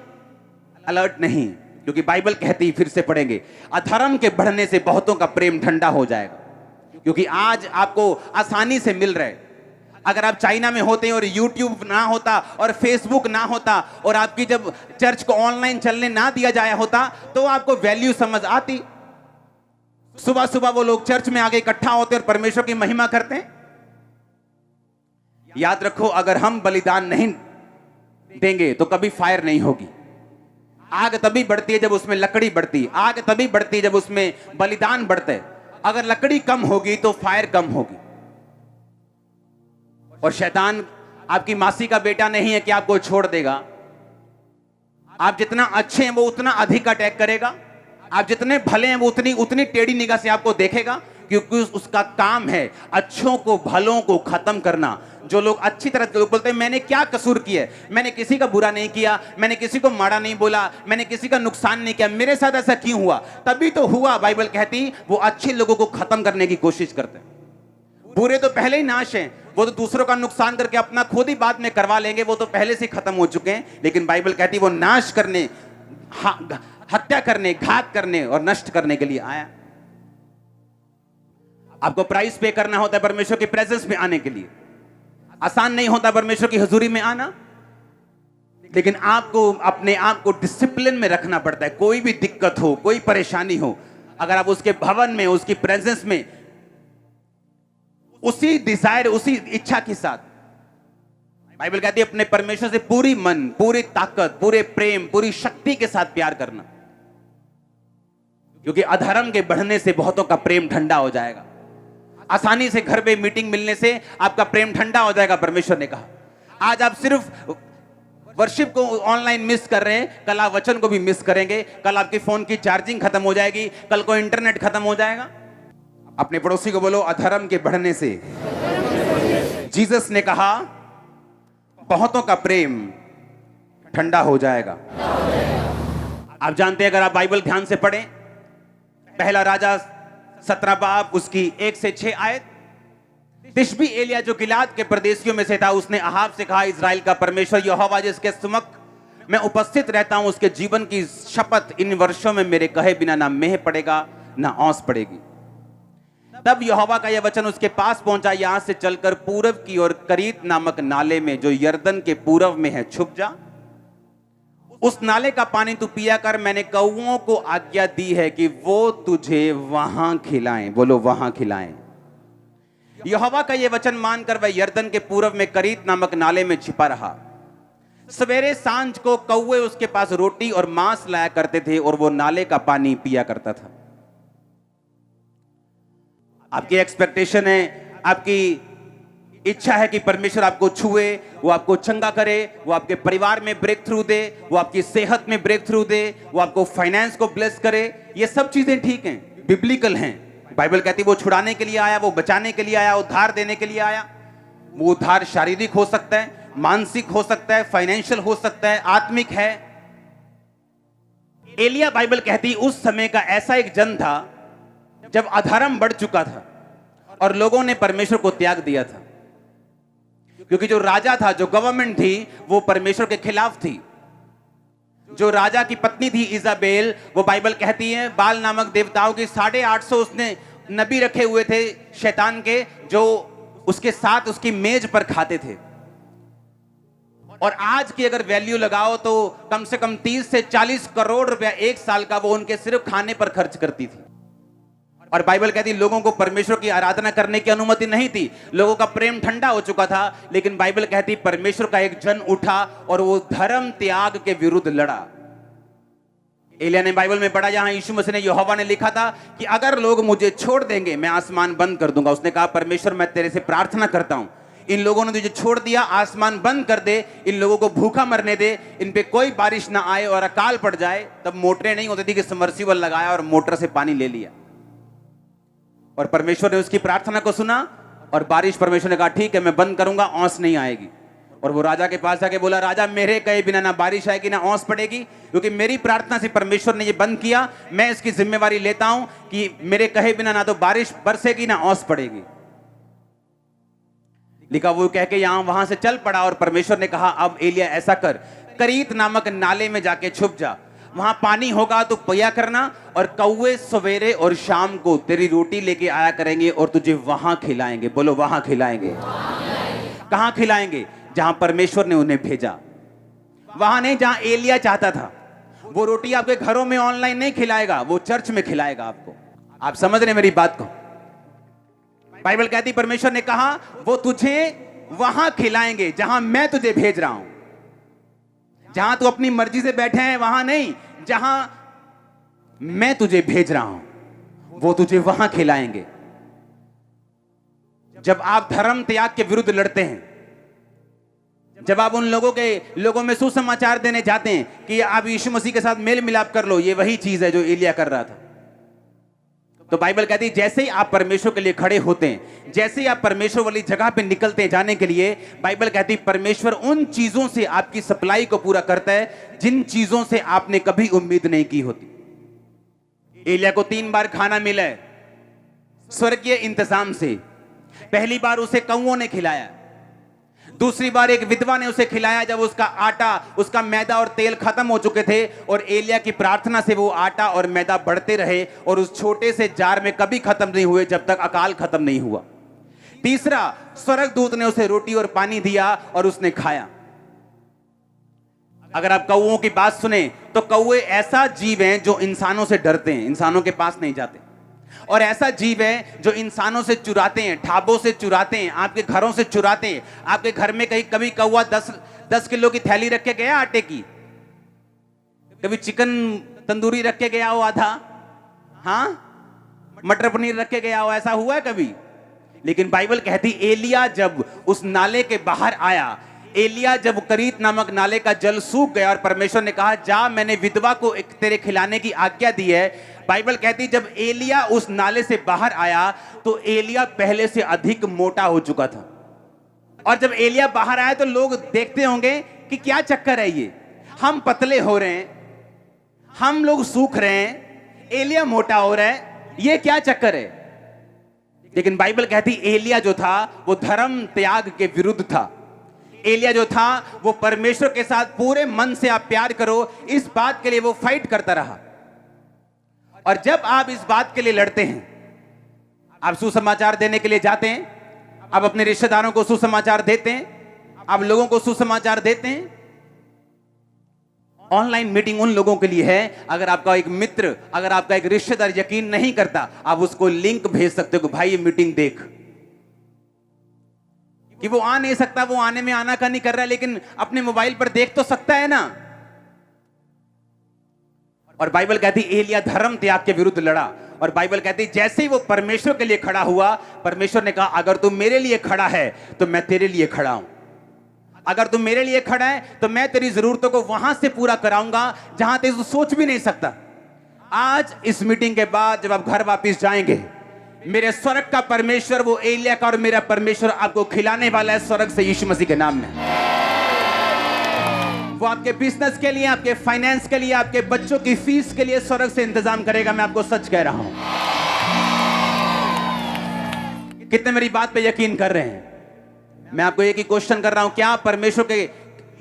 अलर्ट नहीं। क्योंकि बाइबल कहती है, फिर से पढ़ेंगे, अधर्म के बढ़ने से बहुतों का प्रेम ठंडा हो जाएगा। क्योंकि आज आपको आसानी से मिल रहा है। अगर आप चाइना में होते और यूट्यूब ना होता और फेसबुक ना होता और आपकी जब चर्च को ऑनलाइन चलने ना दिया जाया होता, तो आपको वैल्यू समझ आती। सुबह सुबह वो लोग चर्च में आगे इकट्ठा होते और परमेश्वर की महिमा करते हैं। याद रखो, अगर हम बलिदान नहीं देंगे तो कभी फायर नहीं होगी। आग तभी बढ़ती है जब उसमें लकड़ी बढ़ती है, आग तभी बढ़ती है जब उसमें बलिदान बढ़ते है। अगर लकड़ी कम होगी तो फायर कम होगी। और शैतान आपकी मासी का बेटा नहीं है कि आपको छोड़ देगा। आप जितना अच्छे हैं वो उतना अधिक अटैक करेगा, आप जितने भले हैं वो उतनी टेढ़ी निगाह से आपको देखेगा, क्योंकि उसका काम है अच्छों को, भलों को खत्म करना। जो लोग अच्छी तरह लोग बोलते हैं मैंने क्या कसूर किया है, मैंने किसी का बुरा नहीं किया, मैंने किसी को माड़ा नहीं बोला, मैंने किसी का नुकसान नहीं किया, मेरे साथ ऐसा क्यों हुआ? तभी तो हुआ। बाइबल कहती वो अच्छे लोगों को खत्म करने की कोशिश करते हैं। बुरे तो पहले ही नाश हैं, वो तो दूसरों का नुकसान करके अपना खुद ही बाद में करवा लेंगे, वो तो पहले से खत्म हो चुके हैं। लेकिन बाइबल कहती वो नाश करने, हत्या करने, घात करने और नष्ट करने के लिए आया। आपको प्राइस पे करना होता है परमेश्वर की प्रेजेंस में आने के लिए। आसान नहीं होता परमेश्वर की हुजूरी में आना, लेकिन आपको अपने आप को डिसिप्लिन में रखना पड़ता है। कोई भी दिक्कत हो, कोई परेशानी हो, अगर आप उसके भवन में, उसकी प्रेजेंस में उसी डिजायर, उसी इच्छा के साथ, बाइबल कहती है अपने परमेश्वर से पूरी मन, पूरी ताकत, पूरे प्रेम, पूरी शक्ति के साथ प्यार करना, क्योंकि अधर्म के बढ़ने से बहुतों का प्रेम ठंडा हो जाएगा। आसानी से घर पे मीटिंग मिलने से आपका प्रेम ठंडा हो जाएगा, परमेश्वर ने कहा। आज आप सिर्फ वर्शिप को ऑनलाइन मिस कर रहे हैं, कल आप वचन को भी मिस करेंगे। कल आपकी फोन की चार्जिंग खत्म हो जाएगी, कल को इंटरनेट खत्म हो जाएगा। अपने पड़ोसी को बोलो, अधर्म के बढ़ने से जीसस ने कहा बहुतों का प्रेम ठंडा हो जाएगा। आप जानते हैं, अगर आप बाइबल ध्यान से पढ़ें, पहला राजा 17 बाब उसकी 1 से 6 आयत, तिशबी एलिया जो गिलाद के प्रदेशियों में से था, उसने अहाब से कहा, इजराइल का परमेश्वर यहोवा जिसके सम्मुख मैं उपस्थित रहता हूं, उसके जीवन की शपथ, इन वर्षों में मेरे कहे बिना ना मेह पड़ेगा ना औंस पड़ेगी। तब यहोवा का यह वचन उसके पास पहुंचा, यहां से चलकर पूरब की ओर करीत नामक नाले में जो यर्दन के पूरब में है छुप जा। उस नाले का पानी तू पिया कर। मैंने कौओं को आज्ञा दी है कि वो तुझे वहां खिलाएं। बोलो, वहां खिलाएं। यहोवा का यह वचन मानकर वह यर्दन के पूरब में करीत नामक नाले में छिपा रहा। सवेरे सांझ को कौवे उसके पास रोटी और मांस लाया करते थे और वो नाले का पानी पिया करता था। आपकी एक्सपेक्टेशन है, आपकी इच्छा है कि परमेश्वर आपको छुए, वो आपको चंगा करे, वो आपके परिवार में ब्रेक थ्रू दे, वो आपकी सेहत में ब्रेक थ्रू दे, वो आपको फाइनेंस को ब्लेस करे। ये सब चीजें ठीक हैं, बिब्लिकल हैं। बाइबल कहती है वो छुड़ाने के लिए आया, वो बचाने के लिए आया, उद्धार देने के लिए आया। वो उद्धार शारीरिक हो सकता है, मानसिक हो सकता है, फाइनेंशियल हो सकता है, आत्मिक है। एलिया, बाइबल कहती है, उस समय का ऐसा एक जन था जब अधर्म बढ़ चुका था और लोगों ने परमेश्वर को त्याग दिया था, क्योंकि जो राजा था, जो गवर्नमेंट थी, वो परमेश्वर के खिलाफ थी। जो राजा की पत्नी थी इजाबेल, वो बाइबल कहती है बाल नामक देवताओं की 850 उसने नबी रखे हुए थे शैतान के, जो उसके साथ उसकी मेज पर खाते थे। और आज की अगर वैल्यू लगाओ तो कम से कम 30 से 40 करोड़ रुपया एक साल का वो उनके सिर्फ खाने पर खर्च करती थी। और बाइबल कहती है लोगों को परमेश्वर की आराधना करने की अनुमति नहीं थी, लोगों का प्रेम ठंडा हो चुका था। लेकिन बाइबल कहती परमेश्वर का एक जन उठा और वो धर्म त्याग के विरुद्ध लड़ा। एलिया ने बाइबल में पढ़ा, जहां यीशु मसीह ने, यहोवा ने लिखा था कि अगर लोग मुझे छोड़ देंगे मैं आसमान बंद कर दूंगा। उसने कहा परमेश्वर मैं तेरे से प्रार्थना करता हूं, इन लोगों ने तुझे छोड़ दिया, आसमान बंद कर दे, इन लोगों को भूखा मरने दे, इन पे कोई बारिश ना आए और अकाल पड़ जाए। तब मोटरें नहीं होती थी कि सबमर्सिबल लगाया और मोटर से पानी ले लिया। और परमेश्वर ने उसकी प्रार्थना को सुना और बारिश, परमेश्वर ने कहा ठीक है मैं बंद करूंगा, औंस नहीं आएगी। और वो राजा के पास जाके बोला, राजा मेरे कहे बिना ना बारिश आएगी ना औंस पड़ेगी, क्योंकि मेरी प्रार्थना से परमेश्वर ने ये बंद किया। मैं इसकी जिम्मेवारी लेता हूं कि मेरे कहे बिना ना तो बारिश बरसेगी ना औंस पड़ेगी। लिखा, वो कह के यहां वहां से चल पड़ा। और परमेश्वर ने कहा अब एलिया ऐसा कर, करीत नामक नाले में जाके छुप जा, वहां पानी होगा तो पिया करना, और कौवे सवेरे और शाम को तेरी रोटी लेके आया करेंगे और तुझे वहां खिलाएंगे। बोलो वहां खिलाएंगे। कहां खिलाएंगे? जहां परमेश्वर ने उन्हें भेजा, वहां नहीं जहां एलिया चाहता था। वो रोटी आपके घरों में ऑनलाइन नहीं खिलाएगा, वो चर्च में खिलाएगा आपको। आप समझ रहे मेरी बात को? बाइबल कहती परमेश्वर ने कहा वो तुझे वहां खिलाएंगे जहां मैं तुझे भेज रहा हूं। जहां तू अपनी मर्जी से बैठे हैं वहां नहीं, जहां मैं तुझे भेज रहा हूं वो तुझे वहां खिलाएंगे। जब आप धर्म त्याग के विरुद्ध लड़ते हैं, जब आप उन लोगों में सुसमाचार देने जाते हैं कि आप यीशु मसीह के साथ मेल मिलाप कर लो, ये वही चीज है जो एलिया कर रहा था। तो बाइबल कहती है जैसे ही आप परमेश्वर के लिए खड़े होते हैं, जैसे ही आप परमेश्वर वाली जगह पे निकलते हैं जाने के लिए, बाइबल कहती है परमेश्वर उन चीजों से आपकी सप्लाई को पूरा करता है जिन चीजों से आपने कभी उम्मीद नहीं की होती। एलिया को 3 बार खाना मिला है स्वर्गीय इंतजाम से। पहली बार उसे कौओं ने खिलाया, दूसरी बार एक विधवा ने उसे खिलाया जब उसका आटा, उसका मैदा और तेल खत्म हो चुके थे, और एलिया की प्रार्थना से वो आटा और मैदा बढ़ते रहे और उस छोटे से जार में कभी खत्म नहीं हुए जब तक अकाल खत्म नहीं हुआ। तीसरा, स्वर्गदूत ने उसे रोटी और पानी दिया और उसने खाया। अगर आप कौओं की बात सुने तो कौए ऐसा जीव हैं जो इंसानों से डरते हैं, इंसानों के पास नहीं जाते, और ऐसा जीव है जो इंसानों से चुराते हैं, ढाबों से चुराते हैं, आपके घरों से चुराते हैं। आपके घर में कहीं कभी कौवा 10 किलो की थैली रख के गया आटे की? कभी चिकन तंदूरी रख के गया हो आधा? हाँ, मटर पनीर रख के गया हो? ऐसा हुआ है कभी? लेकिन बाइबल कहती एलिया जब उस नाले के बाहर आया, एलिया जब करीत नामक नाले का जल सूख गया और परमेश्वर ने कहा जा मैंने विधवा को तेरे खिलाने की आज्ञा दी है। बाइबल कहती जब एलिया उस नाले से बाहर आया तो एलिया पहले से अधिक मोटा हो चुका था। और जब एलिया बाहर आया तो लोग देखते होंगे कि क्या चक्कर है ये, हम पतले हो रहे हैं, हम लोग सूख रहे हैं, एलिया मोटा हो रहा है, ये क्या चक्कर है? लेकिन बाइबल कहती एलिया जो था वो धर्म त्याग के विरुद्ध था। एलिया जो था वो परमेश्वर के साथ पूरे मन से आप प्यार करो इस बात के लिए वो फाइट करता रहा। और जब आप इस बात के लिए लड़ते हैं, आप सुसमाचार देने के लिए जाते हैं, आप अपने रिश्तेदारों को सुसमाचार देते हैं, आप लोगों को सुसमाचार देते हैं। ऑनलाइन मीटिंग उन लोगों के लिए है, अगर आपका एक मित्र, अगर आपका एक रिश्तेदार यकीन नहीं करता, आप उसको लिंक भेज सकते हो कि भाई ये मीटिंग देख। कि वो आ नहीं सकता, वो आने में आना का नहीं कर रहा है, लेकिन अपने मोबाइल पर देख तो सकता है ना। और बाइबल कहती एलिया धर्म त्याग के विरुद्ध लड़ा। और बाइबल कहती है जैसे ही वो परमेश्वर के लिए खड़ा हुआ, परमेश्वर ने कहा अगर तू मेरे लिए खड़ा है तो मैं तेरे लिए खड़ा हूं। अगर तू मेरे लिए खड़ा है तो मैं तेरी जरूरतों को वहां से पूरा कराऊंगा जहां तू सोच भी नहीं सकता। आज इस मीटिंग के बाद जब आप घर वापस जाएंगे, मेरे स्वर्ग का परमेश्वर, वो एलिया का और मेरा परमेश्वर आपको खिलाने वाला है स्वर्ग से, यीशु मसीह के नाम में। वो आपके बिजनेस के लिए, आपके फाइनेंस के लिए, आपके बच्चों की फीस के लिए स्वर्ग से इंतजाम करेगा। मैं आपको सच कह रहा हूं। कितने मेरी बात पे यकीन कर रहे हैं? मैं आपको एक ही क्वेश्चन कर रहा हूं, क्या आप परमेश्वर के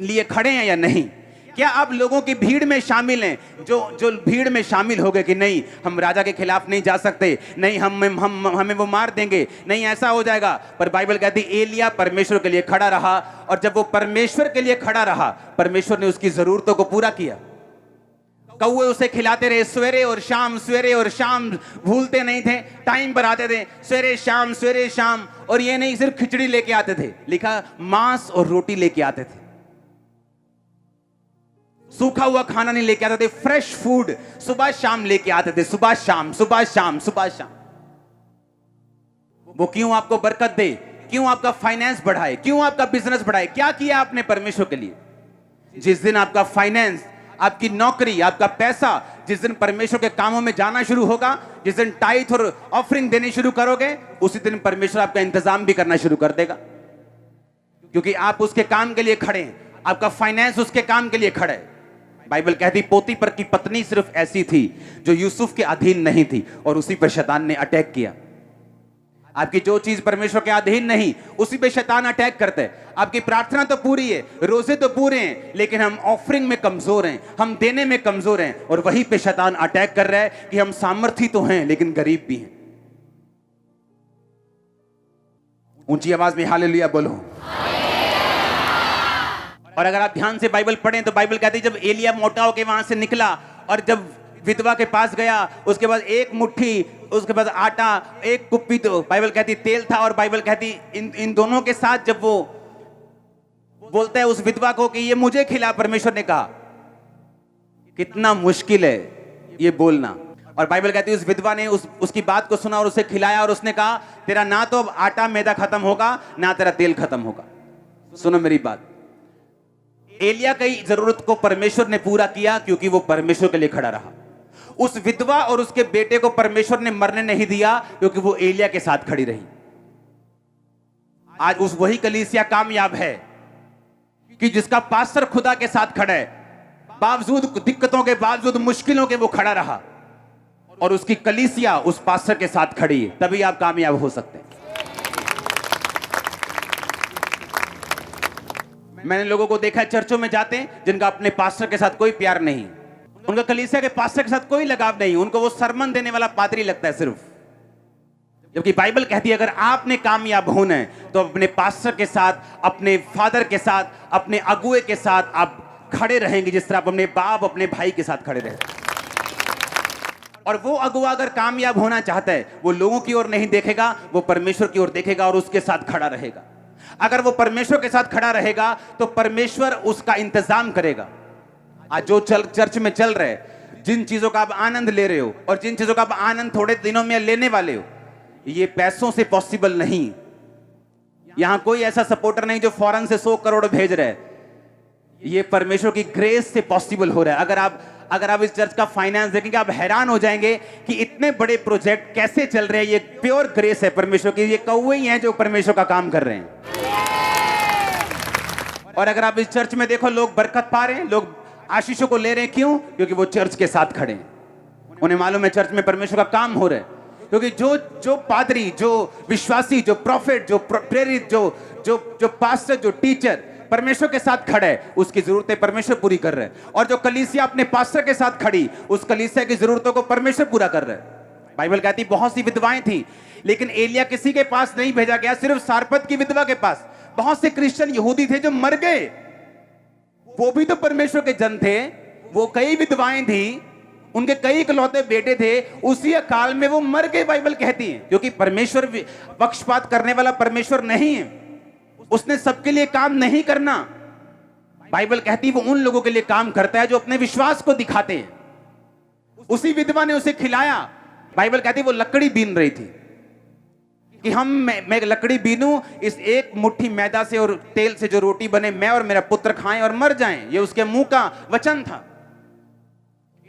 लिए खड़े हैं या नहीं? क्या आप लोगों की भीड़ में शामिल हैं, जो भीड़ में शामिल हो गए कि नहीं हम राजा के खिलाफ नहीं जा सकते, नहीं हम हमें वो मार देंगे, नहीं ऐसा हो जाएगा। पर बाइबल कहती एलिया परमेश्वर के लिए खड़ा रहा, और जब वो परमेश्वर के लिए खड़ा रहा, परमेश्वर ने उसकी जरूरतों को पूरा किया। कौवे उसे खिलाते रहे सवेरे और शाम, सवेरे और शाम, भूलते नहीं थे, टाइम पर आते थे, सवेरे शाम। और ये नहीं सिर्फ खिचड़ी लेके आते थे, लिखा मांस और रोटी लेके आते थे। सूखा हुआ खाना नहीं लेके आते थे, फ्रेश फूड सुबह शाम लेके आते थे, सुबह शाम। वो क्यों आपको बरकत दे, क्यों आपका फाइनेंस बढ़ाए, क्यों आपका बिजनेस बढ़ाए? क्या किया आपने परमेश्वर के लिए? जिस दिन आपका फाइनेंस, आपकी नौकरी, आपका पैसा, जिस दिन परमेश्वर के कामों में जाना शुरू होगा, जिस दिन टाइथ और ऑफरिंग देनी शुरू करोगे, उसी दिन परमेश्वर आपका इंतजाम भी करना शुरू कर देगा, क्योंकि आप उसके काम के लिए खड़े हैं। आपका फाइनेंस उसके काम के लिए खड़ा है। बाइबल कहती पोतीफर की पत्नी सिर्फ ऐसी थी जो यूसुफ के अधीन नहीं थी, और उसी पर शैतान ने अटैक किया। आपकी जो चीज परमेश्वर के अधीन नहीं, उसी पे शैतान अटैक करता है। आपकी प्रार्थना तो पूरी है, रोजे तो पूरे हैं, लेकिन हम ऑफरिंग में कमजोर हैं, हम देने में कमजोर हैं, और वहीं पे शैतान अटैक कर रहा है कि हम सामर्थी तो हैं लेकिन गरीब भी हैं। ऊंची आवाज में हालेलुया बोलो। और अगर आप ध्यान से बाइबल पढ़ें तो बाइबल कहती है जब एलिया मोटा होकर वहां से निकला और जब विधवा के पास गया, उसके बाद एक मुट्ठी, उसके बाद आटा, एक कुप्पी, तो बाइबल कहती तेल था। और बाइबल कहती इन दोनों के साथ जब वो बोलता है उस विधवा को कि ये मुझे खिला, परमेश्वर ने कहा कितना मुश्किल है ये बोलना। और बाइबल कहती है उस विधवा ने उसकी बात को सुना और उसे खिलाया, और उसने कहा तेरा ना तो अब आटा मैदा खत्म होगा, ना तेरा तेल खत्म होगा। सुनो मेरी बात, एलिया की जरूरत को परमेश्वर ने पूरा किया क्योंकि वो परमेश्वर के लिए खड़ा रहा। उस विधवा और उसके बेटे को परमेश्वर ने मरने नहीं दिया क्योंकि वो एलिया के साथ खड़ी रही। आज उस वही कलीसिया कामयाब है कि जिसका पास्टर खुदा के साथ खड़ा है, बावजूद दिक्कतों के, बावजूद मुश्किलों के वो खड़ा रहा, और उसकी कलीसिया उस पास्टर के साथ खड़ी है। तभी आप कामयाब हो सकते हैं। मैंने लोगों को देखा है चर्चों में जाते हैं जिनका अपने पास्टर के साथ कोई प्यार नहीं, उनका कलीसिया के पास्टर के साथ कोई लगाव नहीं, उनको वो सरमन देने वाला पादरी लगता है सिर्फ। जबकि बाइबल कहती है अगर आपने कामयाब होना है तो अपने पास्टर के साथ, अपने फादर के साथ, अपने अगुए के साथ आप खड़े रहेंगे, जिस तरह आप अपने बाप, अपने भाई के साथ खड़े रहे। और वो अगुआ अगर कामयाब होना चाहता है, वो लोगों की ओर नहीं देखेगा, वो परमेश्वर की ओर देखेगा और उसके साथ खड़ा रहेगा। अगर वो परमेश्वर के साथ खड़ा रहेगा तो परमेश्वर उसका इंतजाम करेगा। आज जो चर्च में चल रहे, जिन चीजों का आप आनंद ले रहे हो और जिन चीजों का आप आनंद थोड़े दिनों में लेने वाले हो, ये पैसों से पॉसिबल नहीं। यहां कोई ऐसा सपोर्टर नहीं जो फौरन से 100 करोड़ भेज रहे हैं। ये परमेश्वर की ग्रेस से पॉसिबल हो रहा है। अगर आप इस चर्च का फाइनेंस देखेंगे आप हैरान हो जाएंगे कि इतने बड़े प्रोजेक्ट कैसे चल रहे हैं। ये प्योर ग्रेस है परमेश्वर की। ये कौवे ही हैं जो परमेश्वर का काम कर रहे हैं। और अगर आप इस चर्च में देखो, लोग बरकत पा रहे हैं, लोग आशीषों को ले रहे हैं। क्यों? क्योंकि वो चर्च के साथ खड़े हैं। उन्हें मालूम है चर्च में परमेश्वर का काम हो रहा है। क्योंकि जो पादरी, जो विश्वासी, जो प्रॉफिट, जो प्रेरित, जो पास्टर, जो टीचर परमेश्वर के साथ खड़ा है, उसकी जरूरतें परमेश्वर पूरी कर रहे हैं। और जो कलीसिया अपने पास्टर के साथ खड़ी, उस कलीसिया की जरूरतों को परमेश्वर पूरा कर रहे हैं। बाइबल कहती बहुत सी विधवाएं थी, लेकिन एलिया किसी के पास नहीं भेजा गया, सिर्फ सारपत की विधवा के पास। बहुत से क्रिश्चियन यहूदी थे जो मर गए, वो भी तो परमेश्वर के जन थे। वो कई विधवाएं थी, उनके कई इकलौते बेटे थे, उसी काल में वो मर गए। बाइबल कहती है क्योंकि परमेश्वर पक्षपात करने वाला परमेश्वर नहीं है, उसने सबके लिए काम नहीं करना। बाइबल कहती है वो उन लोगों के लिए काम करता है जो अपने विश्वास को दिखाते हैं। उसी विधवा ने उसे खिलाया। बाइबल कहती है वो लकड़ी बीन रही थी कि मैं लकड़ी बीनूं, इस एक मुट्ठी मैदा से और तेल से जो रोटी बने मैं और मेरा पुत्र खाएं और मर जाएं। ये उसके मुंह का वचन था।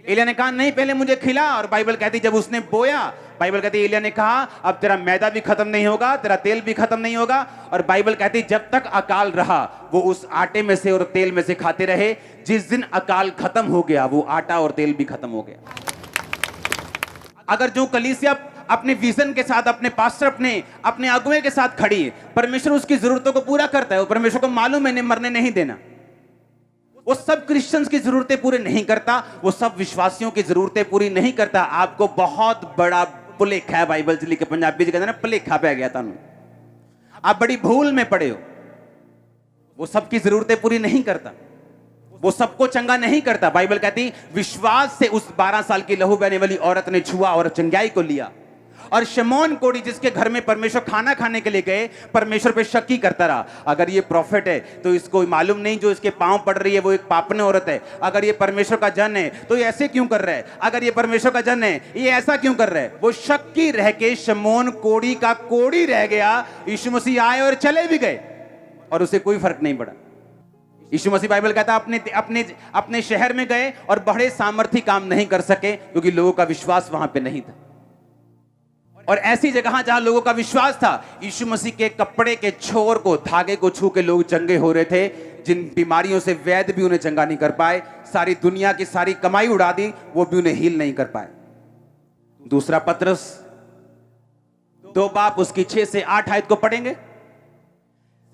एलिय्याह ने कहा नहीं, पहले मुझे खिला। और बाइबल कहती जब उसने बोया, बाइबल कहती एलिय्याह ने कहा अब तेरा मैदा भी खत्म नहीं होगा, तेरा तेल भी खत्म नहीं होगा। और बाइबल कहती जब तक अकाल रहा वो उस आटे में से और तेल में से खाते रहे। जिस दिन अकाल खत्म हो गया वो आटा और तेल भी खत्म हो गया। अगर जो कलीसिया अपने विजन के साथ, अपने पास्टर, अपने अगुवे के साथ खड़ी है, परमेश्वर उसकी जरूरतों को पूरा करता है। वो परमेश्वर को मालूम है इन्हें मरने नहीं देना। वो सब क्रिश्चियंस की जरूरतें पूरी नहीं करता, वो सब विश्वासियों की जरूरतें पूरी नहीं करता। आपको बहुत बड़ा भुलेखा है, बाइबल च लिखे पंजाबी च कहते हैं ना, भुलेखा पै गया तानू, आप बड़ी भूल में पड़े हो। वो सबकी जरूरतें पूरी नहीं करता, वो सबको चंगा नहीं करता। बाइबल कहती विश्वास से उस 12 साल की लहू बहने वाली औरत ने छुआ और चंगाई को लिया। और शमौन कोढ़ी जिसके घर में परमेश्वर खाना खाने के लिए गए, परमेश्वर पे शक ही करता रहा। अगर ये प्रॉफिट है तो इसको मालूम नहीं जो इसके पांव पड़ रही है वो एक पापने औरत है। अगर ये परमेश्वर का जन है तो ये ऐसे क्यों कर रहा है? अगर ये परमेश्वर का जन है ये ऐसा क्यों कर रहा है? वो शक्की रह के शमौन कोढ़ी का कोढ़ी रह गया। यीशु मसीह आए और चले भी गए और उसे कोई फर्क नहीं पड़ा। यीशु मसीह बाइबल कहता अपने शहर में गए और बड़े सामर्थी काम नहीं कर सके क्योंकि लोगों का विश्वास वहां पे नहीं था। और ऐसी जगह जहां लोगों का विश्वास था, यीशु मसीह के कपड़े के छोर को, धागे को छू के लोग चंगे हो रहे थे। जिन बीमारियों से वैद्य भी उन्हें चंगा नहीं कर पाए, सारी दुनिया की सारी कमाई उड़ा दी, वो भी उन्हें हील नहीं कर पाए। दूसरा पत्रस 2 बाब उसकी 6 से 8 आयत को पढ़ेंगे।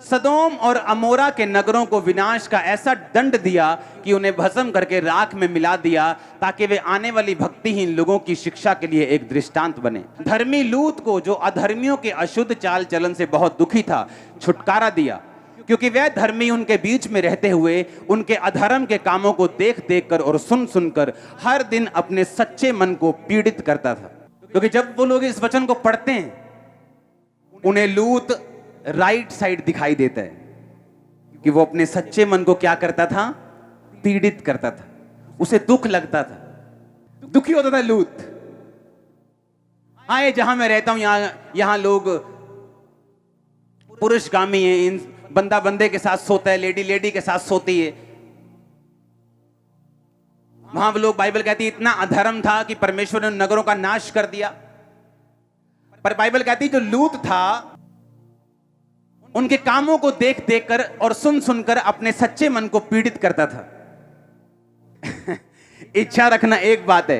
सदोम और अमोरा के नगरों को विनाश का ऐसा दंड दिया कि उन्हें भस्म करके राख में मिला दिया, ताकि वे आने वाली भक्तिहीन लोगों की शिक्षा के लिए एक दृष्टांत बने। धर्मी लूत को, जो अधर्मियों के अशुद्ध चाल चलन से बहुत दुखी था, छुटकारा दिया, क्योंकि वह धर्मी उनके बीच में रहते हुए उनके अधर्म के कामों को देख देख कर और सुन सुनकर हर दिन अपने सच्चे मन को पीड़ित करता था। क्योंकि जब वो लोग इस वचन को पढ़ते हैं उन्हें लूत राइट साइड दिखाई देता है कि वो अपने सच्चे मन को क्या करता था? पीड़ित करता था, उसे दुख लगता था, दुखी होता था लूत। हाँ, जहां मैं रहता हूं यहां लोग पुरुषगामी हैं, इन बंदा बंदे के साथ सोता है, लेडी लेडी के साथ सोती है। वहां लोग, बाइबल कहती है, इतना अधर्म था कि परमेश्वर ने नगरों का नाश कर दिया। पर बाइबल कहती है जो लूत था उनके कामों को देख देख कर और सुन सुनकर अपने सच्चे मन को पीड़ित करता था। इच्छा रखना एक बात है,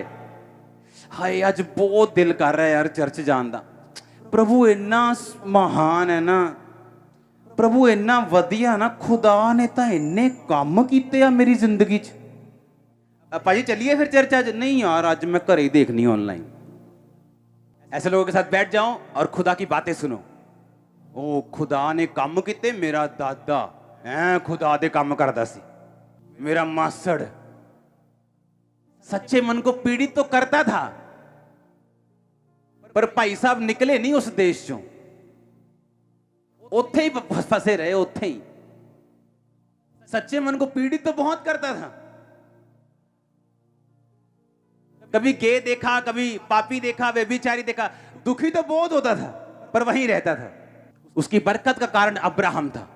हाय आज बहुत दिल कर रहा है यार चर्च जान दा, प्रभु इन्ना महान है ना, प्रभु इन्ना वधिया ना, खुदा ने तो इन्ने काम कीते आ मेरी जिंदगी च। भाजी चलिए फिर चर्च आज। नहीं यार आज मैं घर ही देखनी ऑनलाइन। ऐसे लोगों के साथ बैठ जाओ और खुदा की बातें सुनो। ओ खुदा ने काम किते, मेरा दादा खुदा दे काम करता सी, मेरा मासड़। सच्चे मन को पीड़ित तो करता था, पर भाई साहब निकले नहीं उस देश चों, उत्थे ही फंसे रहे, उत्थे ही। सच्चे मन को पीड़ित तो बहुत करता था। कभी गे देखा, कभी पापी देखा, व्यभिचारी देखा, दुखी तो बहुत होता था पर वहीं रहता था। उसकी बरकत का कारण अब्राहम था।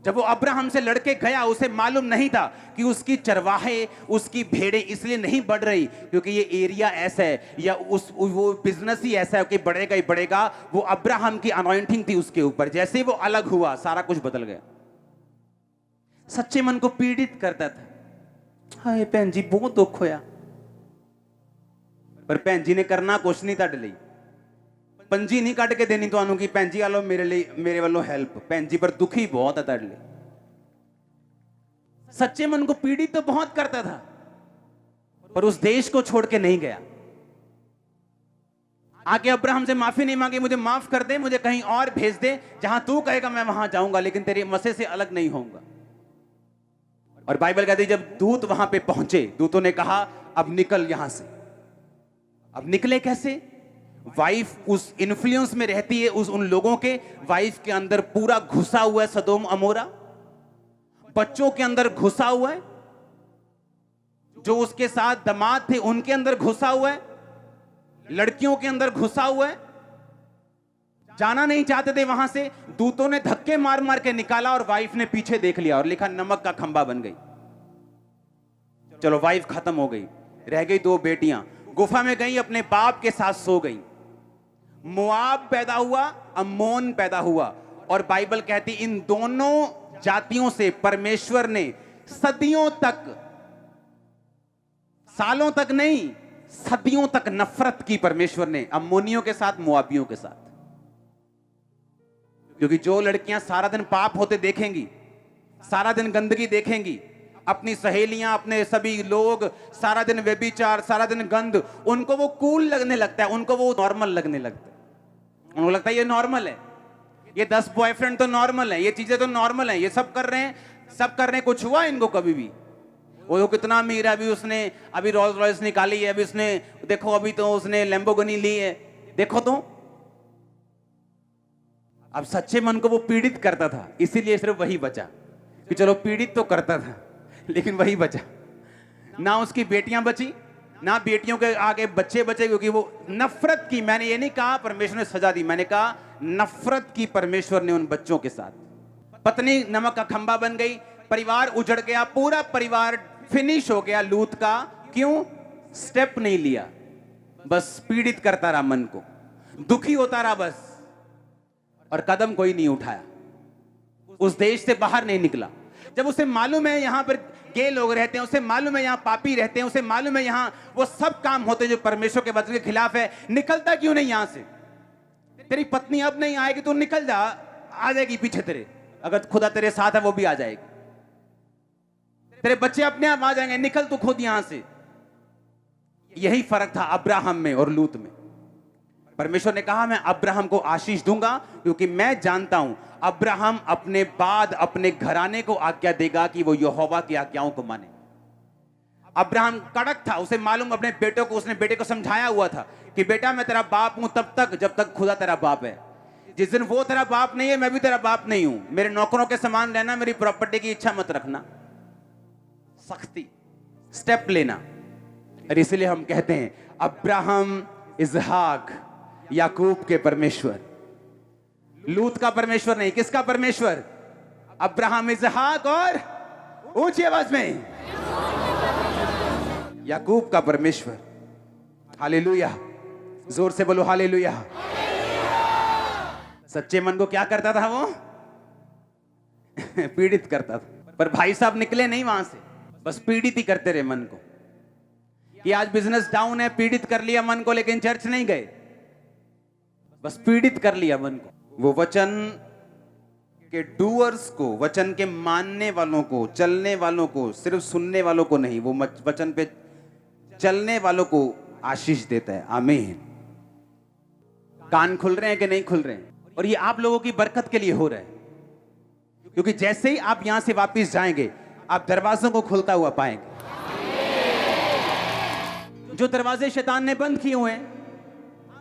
जब वो अब्राहम से लड़के गया, उसे मालूम नहीं था कि उसकी चरवाहे, उसकी भेड़ें इसलिए नहीं बढ़ रही क्योंकि ये एरिया ऐसा है या वो बिजनेस ही ऐसा है कि बढ़ेगा ही बढ़ेगा। वो अब्राहम की अनॉइंटिंग थी उसके ऊपर। जैसे ही वो अलग हुआ सारा कुछ बदल गया। सच्चे मन को पीड़ित करता था। हाय भैन जी बहुत दुख होया, पर भैन जी ने करना कुछ नहीं तुहाडे लई। पंजी नहीं कट के देनी तुहानू कि भैन जी आ लो मेरे वालों हेल्प। भैन जी पर दुखी बहुत है तुहाडे लई। सच्चे मन को पीड़ित तो बहुत करता था पर उस देश को छोड़ के नहीं गया। आके अब्राहम से माफी नहीं मांगी, मुझे माफ कर दे, मुझे कहीं और भेज दे, जहां तू कहेगा मैं वहां जाऊंगा, लेकिन तेरे मसे से अलग नहीं होऊंगा। और बाइबल कहती है जब दूत वहां पे पहुंचे, दूतों ने कहा अब निकल यहां से। अब निकले कैसे? वाइफ उस इन्फ्लुएंस में रहती है, उन लोगों के वाइफ के अंदर पूरा घुसा हुआ है सदोम अमोरा, बच्चों के अंदर घुसा हुआ है, जो उसके साथ दामाद थे उनके अंदर घुसा हुआ है, लड़कियों के अंदर घुसा हुआ है, जाना नहीं चाहते थे वहां से, दूतों ने धक्के मार मार के निकाला और वाइफ ने पीछे देख लिया और लिखा नमक का खंबा बन गई। चलो वाइफ खत्म हो गई, रह गई 2 बेटियां, गुफा में गई, अपने बाप के साथ सो गई। मोआब पैदा हुआ, अम्मोन पैदा हुआ, और बाइबल कहती इन दोनों जातियों से परमेश्वर ने सदियों तक, सालों तक नहीं, सदियों तक नफरत की परमेश्वर ने अम्मोनियों के साथ, मोआबियों के साथ। क्योंकि जो लड़कियां सारा दिन पाप होते देखेंगी, सारा दिन गंदगी देखेंगी, अपनी सहेलियां, अपने सभी लोग सारा दिन व्यभिचार, सारा दिन गंद, उनको वो कूल लगने लगता है, उनको वो नॉर्मल लगने लगता है। उनको लगता है ये नॉर्मल है, ये 10 बॉयफ्रेंड तो नॉर्मल है, ये चीजें तो नॉर्मल है, ये सब कर रहे हैं, सब कर रहे हैं। कुछ हुआ इनको कभी भी? वो कितना अमीर है, अभी उसने अभी रोल्स रॉयस निकाली है, अभी उसने देखो, अभी तो उसने लैम्बोर्गिनी ली है, देखो तो। अब सच्चे मन को वो पीड़ित करता था, इसीलिए सिर्फ वही बचा कि चलो पीड़ित तो करता था लेकिन वही बचा। ना उसकी बेटियां बची, ना बेटियों के आगे बच्चे बचे, क्योंकि वो नफरत की, मैंने ये नहीं कहा परमेश्वर ने सजा दी, मैंने कहा नफरत की परमेश्वर ने उन बच्चों के साथ। पत्नी नमक का खंबा बन गई, परिवार उजड़ गया, पूरा परिवार फिनिश हो गया लूत का। क्यों? स्टेप नहीं लिया, बस पीड़ित करता रहा मन को, दुखी होता रहा बस, और कदम कोई नहीं उठाया, उस देश से बाहर नहीं निकला। जब उसे मालूम है यहां पर गे लोग रहते हैं, उसे मालूम है यहां पापी रहते हैं, उसे मालूम है यहां वो सब काम होते हैं जो परमेश्वर के वचन के खिलाफ है, निकलता क्यों नहीं यहां से? तेरी पत्नी अब नहीं आएगी, तू निकल जा, आ जाएगी पीछे तेरे, अगर खुदा तेरे साथ है वो भी आ जाएगी। तेरे बच्चे अपने आप आ जाएंगे, निकल तू खुद यहां से। यही फर्क था अब्राहम में और लूत में। परमेश्वर ने कहा मैं अब्राहम को आशीष दूंगा, क्योंकि मैं जानता हूं अब्राहम अपने बाद अपने घराने को आज्ञा देगा कि वो यहोवा की आज्ञाओं को माने। अब्राहम कड़क था, उसे मालूम, अपने बेटों को, उसने बेटे को समझाया हुआ था कि बेटा मैं तेरा बाप हूं तब तक जब तक खुदा तेरा बाप है। जिस दिन वो तेरा बाप नहीं है, मैं भी तेरा बाप नहीं हूं। मेरे नौकरों के समान रहना, मेरी प्रॉपर्टी की इच्छा मत रखना। सख्ती, स्टेप लेना। और इसलिए हम कहते हैं अब्राहम, इसहाक, याकूब के परमेश्वर, लूत का परमेश्वर नहीं। किसका परमेश्वर? अब्राहम, इसहाक और ऊंची आवाज में याकूब का परमेश्वर। हालेलुया, जोर से बोलो हालेलुया। सच्चे मन को क्या करता था वो? पीड़ित करता था। पर भाई साहब निकले नहीं वहां से, बस पीड़ित ही करते रहे मन को। कि आज बिजनेस डाउन है, पीड़ित कर लिया मन को, लेकिन चर्च नहीं गए, बस पीड़ित कर लिया मन को। वो वचन के डूअर्स को, वचन के मानने वालों को, चलने वालों को, सिर्फ सुनने वालों को नहीं, वो वचन पे चलने वालों को आशीष देता है। आमीन। कान खुल रहे हैं कि नहीं खुल रहे हैं? और ये आप लोगों की बरकत के लिए हो रहा है, क्योंकि जैसे ही आप यहां से वापस जाएंगे, आप दरवाजों को खुलता हुआ पाएंगे। जो दरवाजे शैतान ने बंद किए हुए हैं,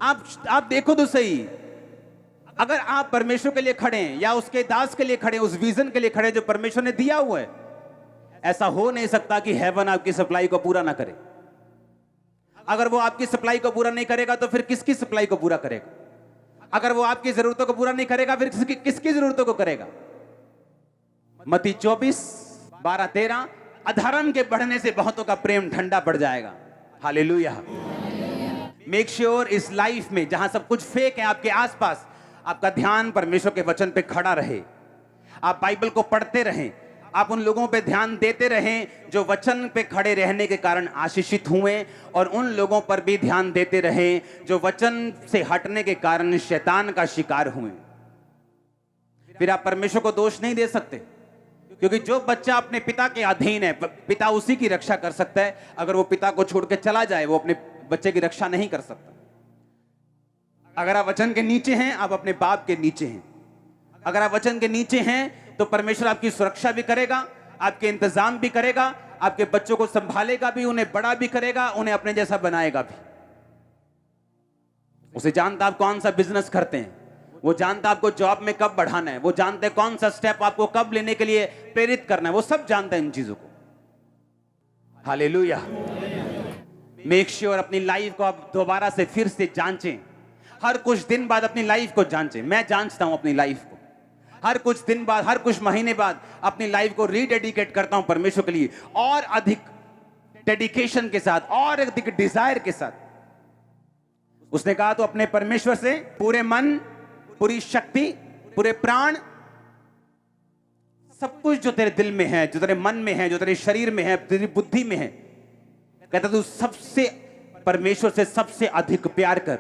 आप देखो तो सही। अगर आप परमेश्वर के लिए खड़े हैं या उसके दास के लिए खड़े हैं, उस विजन के लिए खड़े जो परमेश्वर ने दिया हुआ है, ऐसा हो नहीं सकता कि हेवन आपकी सप्लाई को पूरा ना करे। अगर वो आपकी सप्लाई को पूरा नहीं करेगा तो फिर किसकी सप्लाई को पूरा करेगा? अगर वो आपकी जरूरतों को पूरा नहीं करेगा फिर किसकी जरूरतों को करेगा? मत्ती 24:12-13, अधर्म के बढ़ने से बहुतों का प्रेम ठंडा पड़ जाएगा। हालेलुया। मेक श्योर इस लाइफ में जहां सब कुछ फेक है आपके आसपास, आपका ध्यान परमेश्वर के वचन पे खड़ा रहे। आप बाइबल को पढ़ते रहें, आप उन लोगों पे ध्यान देते रहें जो वचन पे खड़े रहने के कारण आशीषित हुए, और उन लोगों पर भी ध्यान देते रहें जो वचन से हटने के कारण शैतान का शिकार हुए। फिर आप परमेश्वर को दोष नहीं दे सकते, क्योंकि जो बच्चा अपने पिता के अधीन है, पिता उसी की रक्षा कर सकता है। अगर वो पिता को छोड़ के चला जाए, वो अपने बच्चे की रक्षा नहीं कर सकता। अगर आप वचन के नीचे हैं, आप अपने बाप के नीचे हैं। अगर आप वचन के नीचे हैं तो परमेश्वर आपकी सुरक्षा भी करेगा, आपके इंतजाम भी करेगा, आपके बच्चों को संभालेगा भी, उन्हें बड़ा भी करेगा, उन्हें अपने जैसा बनाएगा भी। उसे जानता आप कौन सा बिजनेस करते हैं, वो जानता आपको जॉब में कब बढ़ाना है, वो जानते हैं कौन सा स्टेप आपको कब लेने के लिए प्रेरित करना है, वो सब जानता है इन चीजों को। हालेलुया। मेक श्योर अपनी लाइफ को आप दोबारा से फिर से जांचें। हर कुछ दिन बाद अपनी लाइफ को जांचें। मैं जांचता हूं अपनी लाइफ को, हर कुछ दिन बाद, हर कुछ महीने बाद अपनी लाइफ को रीडेडिकेट करता हूं परमेश्वर के लिए, और अधिक डेडिकेशन के साथ, और अधिक डिजायर के साथ। उसने कहा तो अपने परमेश्वर से पूरे मन, पूरी शक्ति, पूरे प्राण, सब कुछ जो तेरे दिल में है, जो तेरे मन में है, जो तेरे शरीर में है, तेरी बुद्धि में है, कहता तू सबसे परमेश्वर से सबसे अधिक प्यार कर।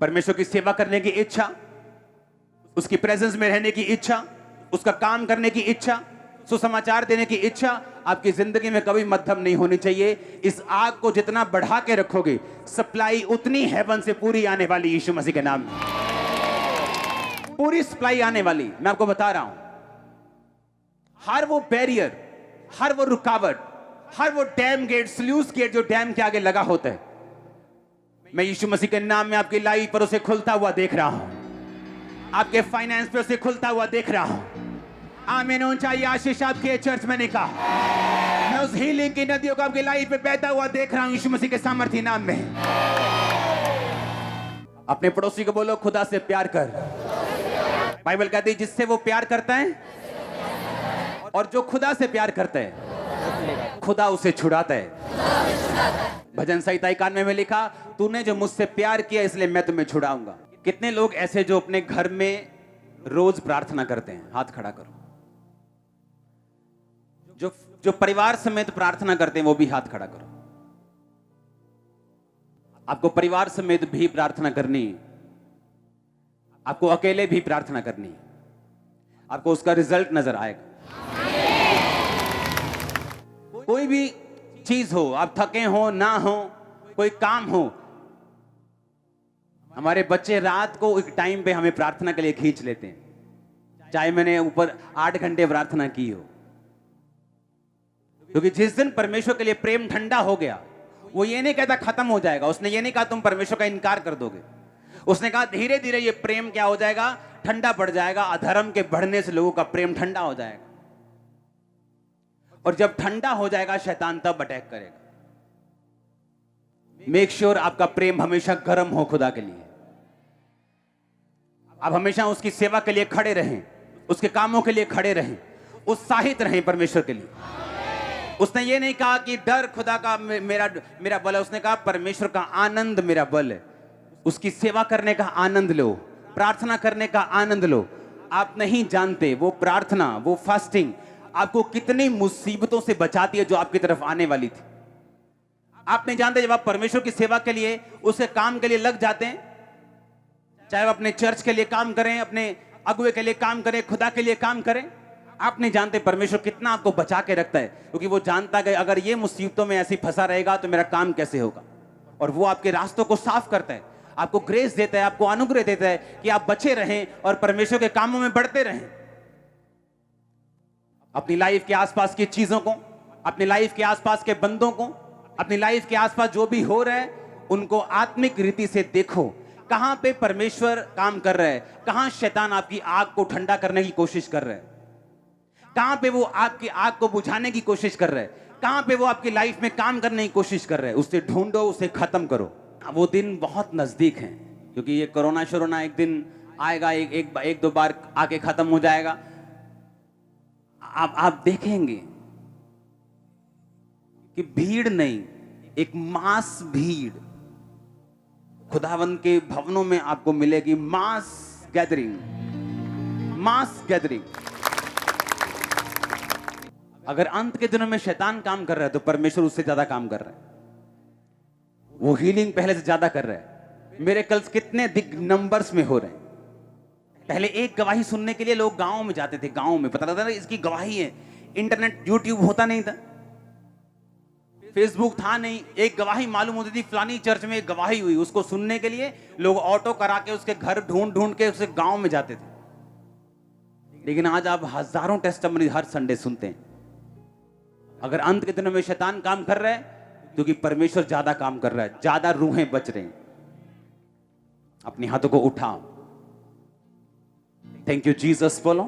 परमेश्वर की सेवा करने की इच्छा, उसकी प्रेजेंस में रहने की इच्छा, उसका काम करने की इच्छा, सुसमाचार देने की इच्छा आपकी जिंदगी में कभी मध्यम नहीं होनी चाहिए। इस आग को जितना बढ़ा के रखोगे, सप्लाई उतनी हेवन से पूरी आने वाली, यीशु मसीह के नाम में पूरी सप्लाई आने वाली। मैं आपको बता रहा हूं, हर वो बैरियर, हर वो रुकावट, हर वो डैम गेट, स्लूस गेट जो डैम के आगे लगा होता है, मैं यीशु मसीह के नाम में आपकी लाइफ पर उसे खुलता हुआ देख रहा हूं। आपके फाइनेंस पे उसे खुलता हुआ देख रहा हूं। आमीन। ऊंचाई आशीष आपके चर्च में ने कहा, मैं उस हीलिंग की नदियों को आपकी लाइफ पे बहता हुआ देख रहा हूं यीशु मसीह के सामर्थ्य नाम में। अपने पड़ोसी को बोलो, खुदा से प्यार कर। बाइबल कहती है जिससे वो प्यार करता है और जो खुदा से प्यार करता है, खुदा उसे छुड़ाता है। भजन संहिता 91 में लिखा, तूने जो मुझसे प्यार किया इसलिए मैं तुम्हें छुड़ाऊंगा। कितने लोग ऐसे जो अपने घर में रोज प्रार्थना करते हैं? हाथ खड़ा करो। जो परिवार समेत प्रार्थना करते हैं वो भी हाथ खड़ा करो। आपको परिवार समेत भी प्रार्थना करनी, आपको अकेले भी प्रार्थना करनी, आपको उसका रिजल्ट नजर आएगा। कोई भी चीज हो, आप थके हो ना हो, कोई काम हो, हमारे बच्चे रात को एक टाइम पे हमें प्रार्थना के लिए खींच लेते हैं, चाहे मैंने ऊपर 8 घंटे प्रार्थना की हो। क्योंकि जिस दिन परमेश्वर के लिए प्रेम ठंडा हो गया, वो ये नहीं कहता खत्म हो जाएगा। उसने ये नहीं कहा तुम परमेश्वर का इनकार कर दोगे। उसने कहा धीरे धीरे ये प्रेम क्या हो जाएगा, ठंडा पड़ जाएगा। अधर्म के बढ़ने से लोगों का प्रेम ठंडा हो जाएगा, और जब ठंडा हो जाएगा शैतान तब अटैक करेगा। मेक श्योर आपका प्रेम हमेशा गर्म हो खुदा के लिए। आप हमेशा उसकी सेवा के लिए खड़े रहें, उसके कामों के लिए खड़े रहें, उत्साहित रहें परमेश्वर के लिए। उसने ये नहीं कहा कि डर खुदा का मेरा बल है। उसने कहा परमेश्वर का आनंद मेरा बल है। उसकी सेवा करने का आनंद लो, प्रार्थना करने का आनंद लो। आप नहीं जानते वो प्रार्थना, वो फास्टिंग आपको कितनी मुसीबतों से बचाती है जो आपकी तरफ आने वाली थी। आप नहीं जानते, जब आप परमेश्वर की सेवा के लिए, उसके काम के लिए लग जाते हैं, चाहे वो अपने चर्च के लिए काम करें, अपने अगुए के लिए काम करें, खुदा के लिए काम करें, आप नहीं जानते परमेश्वर कितना आपको बचा के रखता है। क्योंकि वो जानता है अगर ये मुसीबतों में ऐसी फंसा रहेगा तो मेरा काम कैसे होगा। और वो आपके रास्तों को साफ करता है, आपको ग्रेस देता है, आपको अनुग्रह देता है कि आप बचे रहें और परमेश्वर के कामों में बढ़ते रहें। अपनी लाइफ के आसपास की चीजों को, अपनी लाइफ के आसपास के बंदों को, अपनी लाइफ के आसपास जो भी हो रहा है, उनको आत्मिक रीति से देखो। कहां पे परमेश्वर काम कर रहा है, कहां शैतान आपकी आग को ठंडा करने की कोशिश कर रहा है, कहां पे वो आपकी आग को बुझाने की कोशिश कर रहा है, कहां पे वो आपकी लाइफ में काम करने की कोशिश कर रहा है। उसे ढूंढो, उसे खत्म करो। वो दिन बहुत नजदीक है, क्योंकि ये कोरोना शोरोना एक दिन आएगा, एक दो बार आके खत्म हो जाएगा। आप देखेंगे कि भीड़ नहीं, एक मास भीड़ खुदावंद के भवनों में आपको मिलेगी। मास गैदरिंग, मास गैदरिंग। अगर अंत के दिनों में शैतान काम कर रहा है तो परमेश्वर उससे ज्यादा काम कर रहा है। वो हीलिंग पहले से ज्यादा कर रहा है। मिरेकल्स कितने दिग नंबर्स में हो रहे हैं। पहले एक गवाही सुनने के लिए लोग गांव में जाते थे, गांव में पता लगता था इसकी गवाही है। इंटरनेट, यूट्यूब होता नहीं था, फेसबुक था नहीं, एक गवाही मालूम होती थी फलानी चर्च में एक गवाही हुई। उसको सुनने के लिए लोग ऑटो करा के उसके घर ढूंढ ढूंढ के उसे गांव में जाते थे। लेकिन आज आप हजारों टेस्टिमनी हर संडे सुनते हैं। अगर अंत के दिनों में शैतान काम कर रहा है, क्योंकि परमेश्वर ज्यादा काम कर रहा है, ज्यादा रूहें बच रही हैं। अपने हाथों को उठाओ। थैंक यू जीसस बोलो।